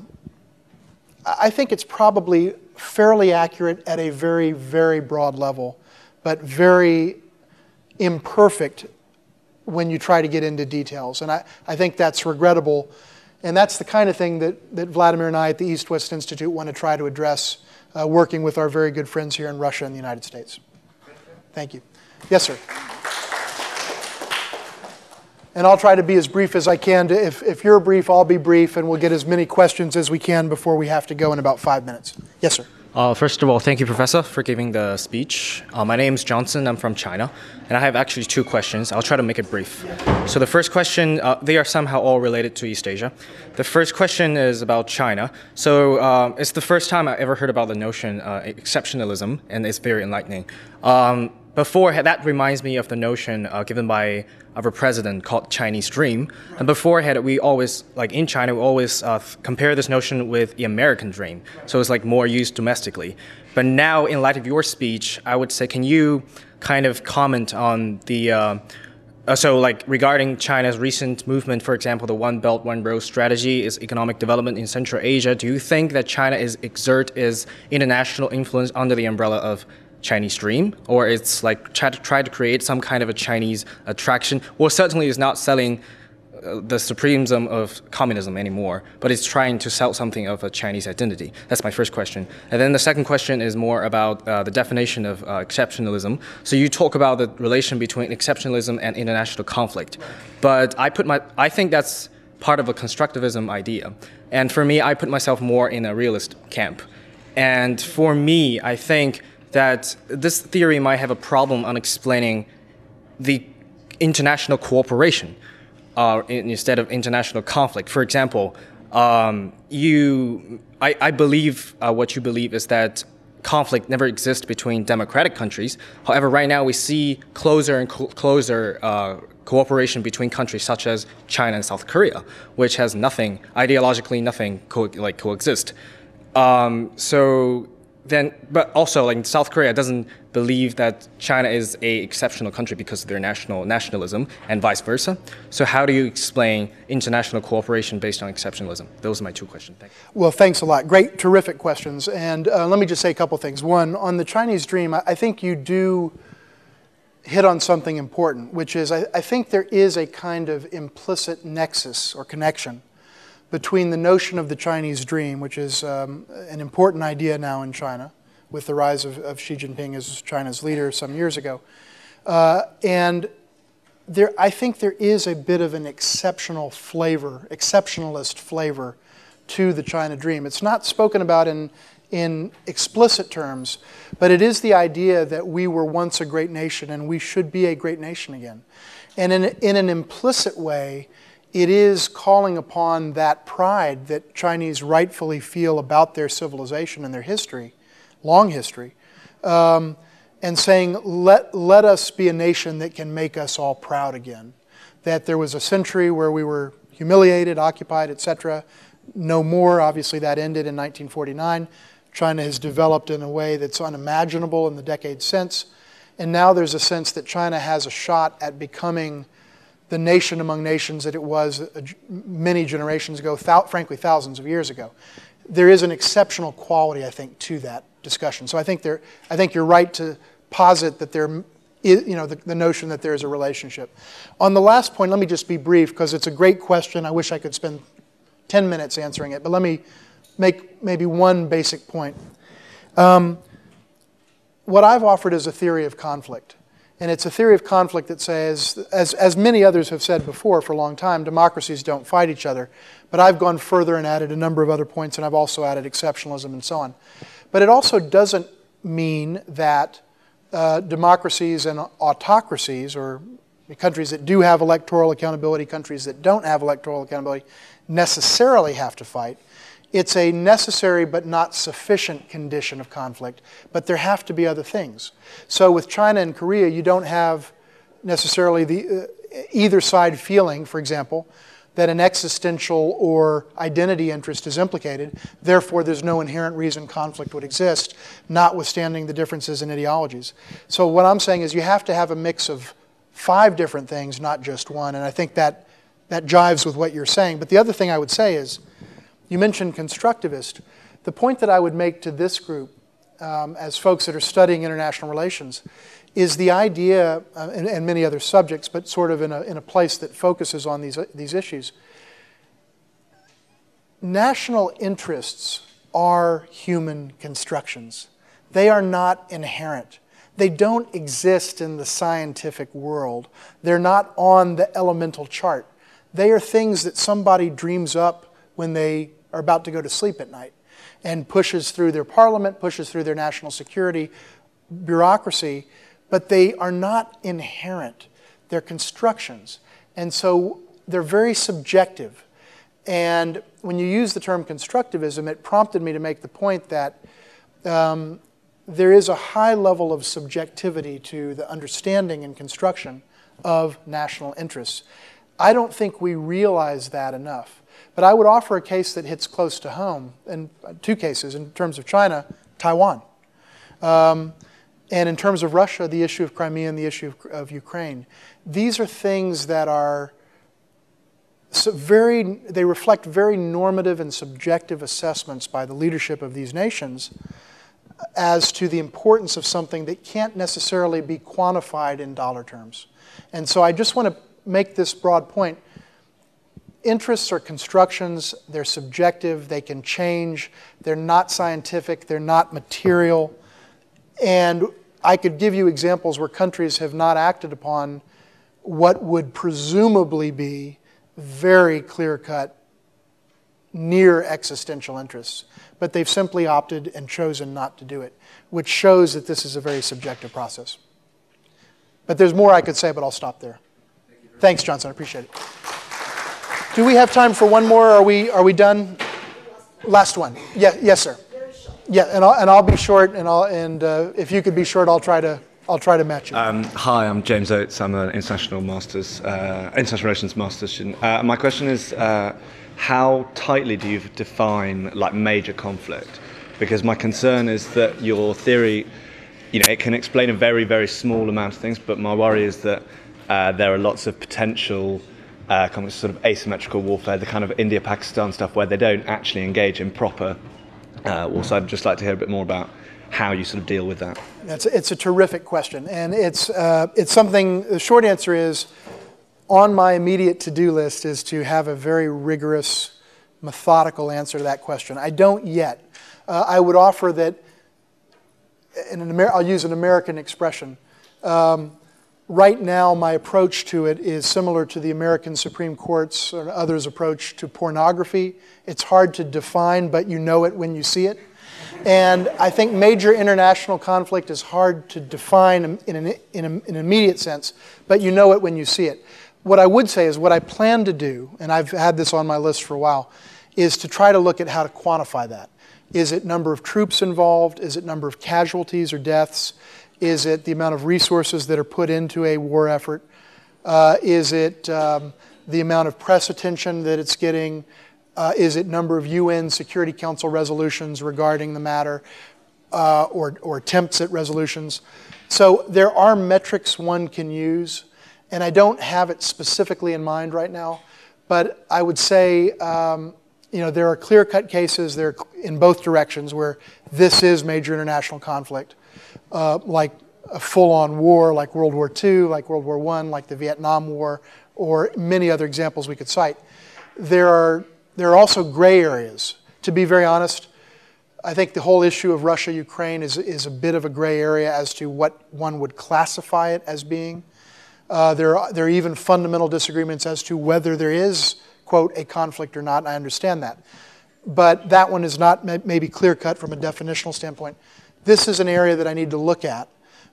think it's probably fairly accurate at a very, very broad level, but very imperfect when you try to get into details. And I think that's regrettable. And that's the kind of thing that Vladimir and I at the East-West Institute want to try to address, working with our very good friends here in Russia and the United States. Thank you. Yes, sir. And I'll try to be as brief as I can. If you're brief, I'll be brief, and we'll get as many questions as we can before we have to go in about 5 minutes. Yes, sir. First of all, thank you, Professor, for giving the speech. My name is Johnson. I'm from China, and I have actually 2 questions. I'll try to make it brief. So the first question, they are somehow all related to East Asia. The first question is about China. So it's the first time I ever heard about the notion exceptionalism, and it's very enlightening. Before, that reminds me of the notion given by our president called Chinese dream. And beforehand, we always, like in China, we always compare this notion with the American dream. So it's like more used domestically. But now, in light of your speech, I would say, can you kind of comment on the, so like regarding China's recent movement, for example, the One Belt, One Road strategy is economic development in Central Asia. Do you think that China exerts its international influence under the umbrella of Chinese dream, or it's like try to create some kind of a Chinese attraction? Well, certainly is not selling the supremism of communism anymore, but it's trying to sell something of a Chinese identity. That's my first question. And then the second question is more about the definition of exceptionalism. So you talk about the relation between exceptionalism and international conflict, but I think that's part of a constructivism idea. And for me, I put myself more in a realist camp. And for me, I think that this theory might have a problem on explaining the international cooperation instead of international conflict. For example, I believe what you believe is that conflict never exists between democratic countries. However, right now we see closer and closer cooperation between countries such as China and South Korea, which has nothing, ideologically nothing coexist. But also, like, South Korea doesn't believe that China is a exceptional country because of their nationalism, and vice versa. So how do you explain international cooperation based on exceptionalism? Those are my two questions. Thank you. Well, thanks a lot. Great, terrific questions. And let me just say a couple things. One, on the Chinese dream, I think you do hit on something important, which is I think there is a kind of implicit nexus or connection between the notion of the Chinese dream, which is an important idea now in China, with the rise of Xi Jinping as China's leader some years ago. And I think there is a bit of an exceptional flavor, exceptionalist flavor to the China dream. It's not spoken about in explicit terms, but it is the idea that we were once a great nation and we should be a great nation again. And in an implicit way, it is calling upon that pride that Chinese rightfully feel about their civilization and their history, long history, and saying, let us be a nation that can make us all proud again. That there was a century where we were humiliated, occupied, etc. No more. Obviously, that ended in 1949. China has developed in a way that's unimaginable in the decades since. And now there's a sense that China has a shot at becoming the nation among nations that it was many generations ago, frankly, thousands of years ago. There is an exceptional quality, I think, to that discussion. So I think you're right to posit that there is, the notion that there is a relationship. On the last point, let me just be brief, because it's a great question. I wish I could spend 10 minutes answering it, but let me make maybe one basic point. What I've offered is a theory of conflict. And it's a theory of conflict that says, as many others have said before for a long time, democracies don't fight each other. But I've gone further and added a number of other points, and I've also added exceptionalism and so on. But it also doesn't mean that democracies and autocracies, or countries that do have electoral accountability, countries that don't have electoral accountability, necessarily have to fight. It's a necessary but not sufficient condition of conflict, but there have to be other things. So with China and Korea, you don't have necessarily either side feeling, for example, that an existential or identity interest is implicated. Therefore, there's no inherent reason conflict would exist, notwithstanding the differences in ideologies. So what I'm saying is you have to have a mix of 5 different things, not just one, and I think that jives with what you're saying. But the other thing I would say is, you mentioned constructivist. The point that I would make to this group, as folks that are studying international relations, is the idea, and many other subjects, but sort of in a place that focuses on these issues. National interests are human constructions. They are not inherent. They don't exist in the scientific world. They're not on the elemental chart. They are things that somebody dreams up when they are about to go to sleep at night and pushes through their parliament, pushes through their national security bureaucracy, but they are not inherent. They're constructions. And so they're very subjective. And when you use the term constructivism, it prompted me to make the point that there is a high level of subjectivity to the understanding and construction of national interests. I don't think we realize that enough. But I would offer a case that hits close to home, and 2 cases. In terms of China, Taiwan. And in terms of Russia, the issue of Crimea and the issue of Ukraine. These are things that are they reflect very normative and subjective assessments by the leadership of these nations as to the importance of something that can't necessarily be quantified in dollar terms. And so I just want to make this broad point. Interests are constructions, they're subjective, they can change, they're not scientific, they're not material. And I could give you examples where countries have not acted upon what would presumably be very clear-cut, near existential interests. But they've simply opted and chosen not to do it, which shows that this is a very subjective process. But there's more I could say, but I'll stop there. Thanks, Johnson, I appreciate it. Do we have time for one more? Are we done? Last one. Yeah, yes, sir. Yeah, and I'll be short, and if you could be short, I'll try to match you. Hi, I'm James Oates. I'm an international relations master's student. My question is, how tightly do you define like major conflict? Because my concern is that your theory, it can explain a very, very small amount of things, but my worry is that there are lots of potential sort of asymmetrical warfare, the kind of India-Pakistan stuff where they don't actually engage in proper war. So I'd just like to hear a bit more about how you sort of deal with that. It's a terrific question, and it's something. The short answer is, on my immediate to-do list is to have a very rigorous, methodical answer to that question. I don't yet. I would offer that. I'll use an American expression. Right now, my approach to it is similar to the American Supreme Court's or others' approach to pornography. It's hard to define, but you know it when you see it. And I think major international conflict is hard to define in an immediate sense, but you know it when you see it. What I would say is what I plan to do, and I've had this on my list for a while, is to try to look at how to quantify that. Is it number of troops involved? Is it number of casualties or deaths? Is it the amount of resources that are put into a war effort? Is it the amount of press attention that it's getting? Is it number of UN Security Council resolutions regarding the matter or attempts at resolutions? So there are metrics one can use, and I don't have it specifically in mind right now, but I would say there are clear-cut cases there in both directions where this is major international conflict. Like a full-on war, like World War II, like World War I, like the Vietnam War, or many other examples we could cite. There are also gray areas. To be very honest, I think the whole issue of Russia-Ukraine is a bit of a gray area as to what one would classify it as being. There are even fundamental disagreements as to whether there is, quote, a conflict or not, and I understand that. But that one is not maybe clear-cut from a definitional standpoint. This is an area that I need to look at,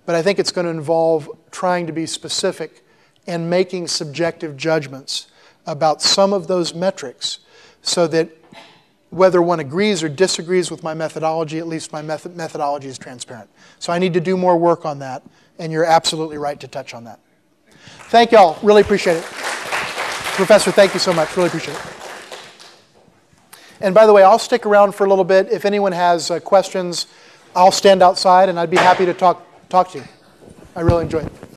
but I think it's going to involve trying to be specific and making subjective judgments about some of those metrics so that whether one agrees or disagrees with my methodology, at least my methodology is transparent. So I need to do more work on that, and you're absolutely right to touch on that. Thank you all. Really appreciate it. Professor, thank you so much. Really appreciate it. And by the way, I'll stick around for a little bit. If anyone has questions, I'll stand outside, and I'd be happy to talk to you. I really enjoyed it.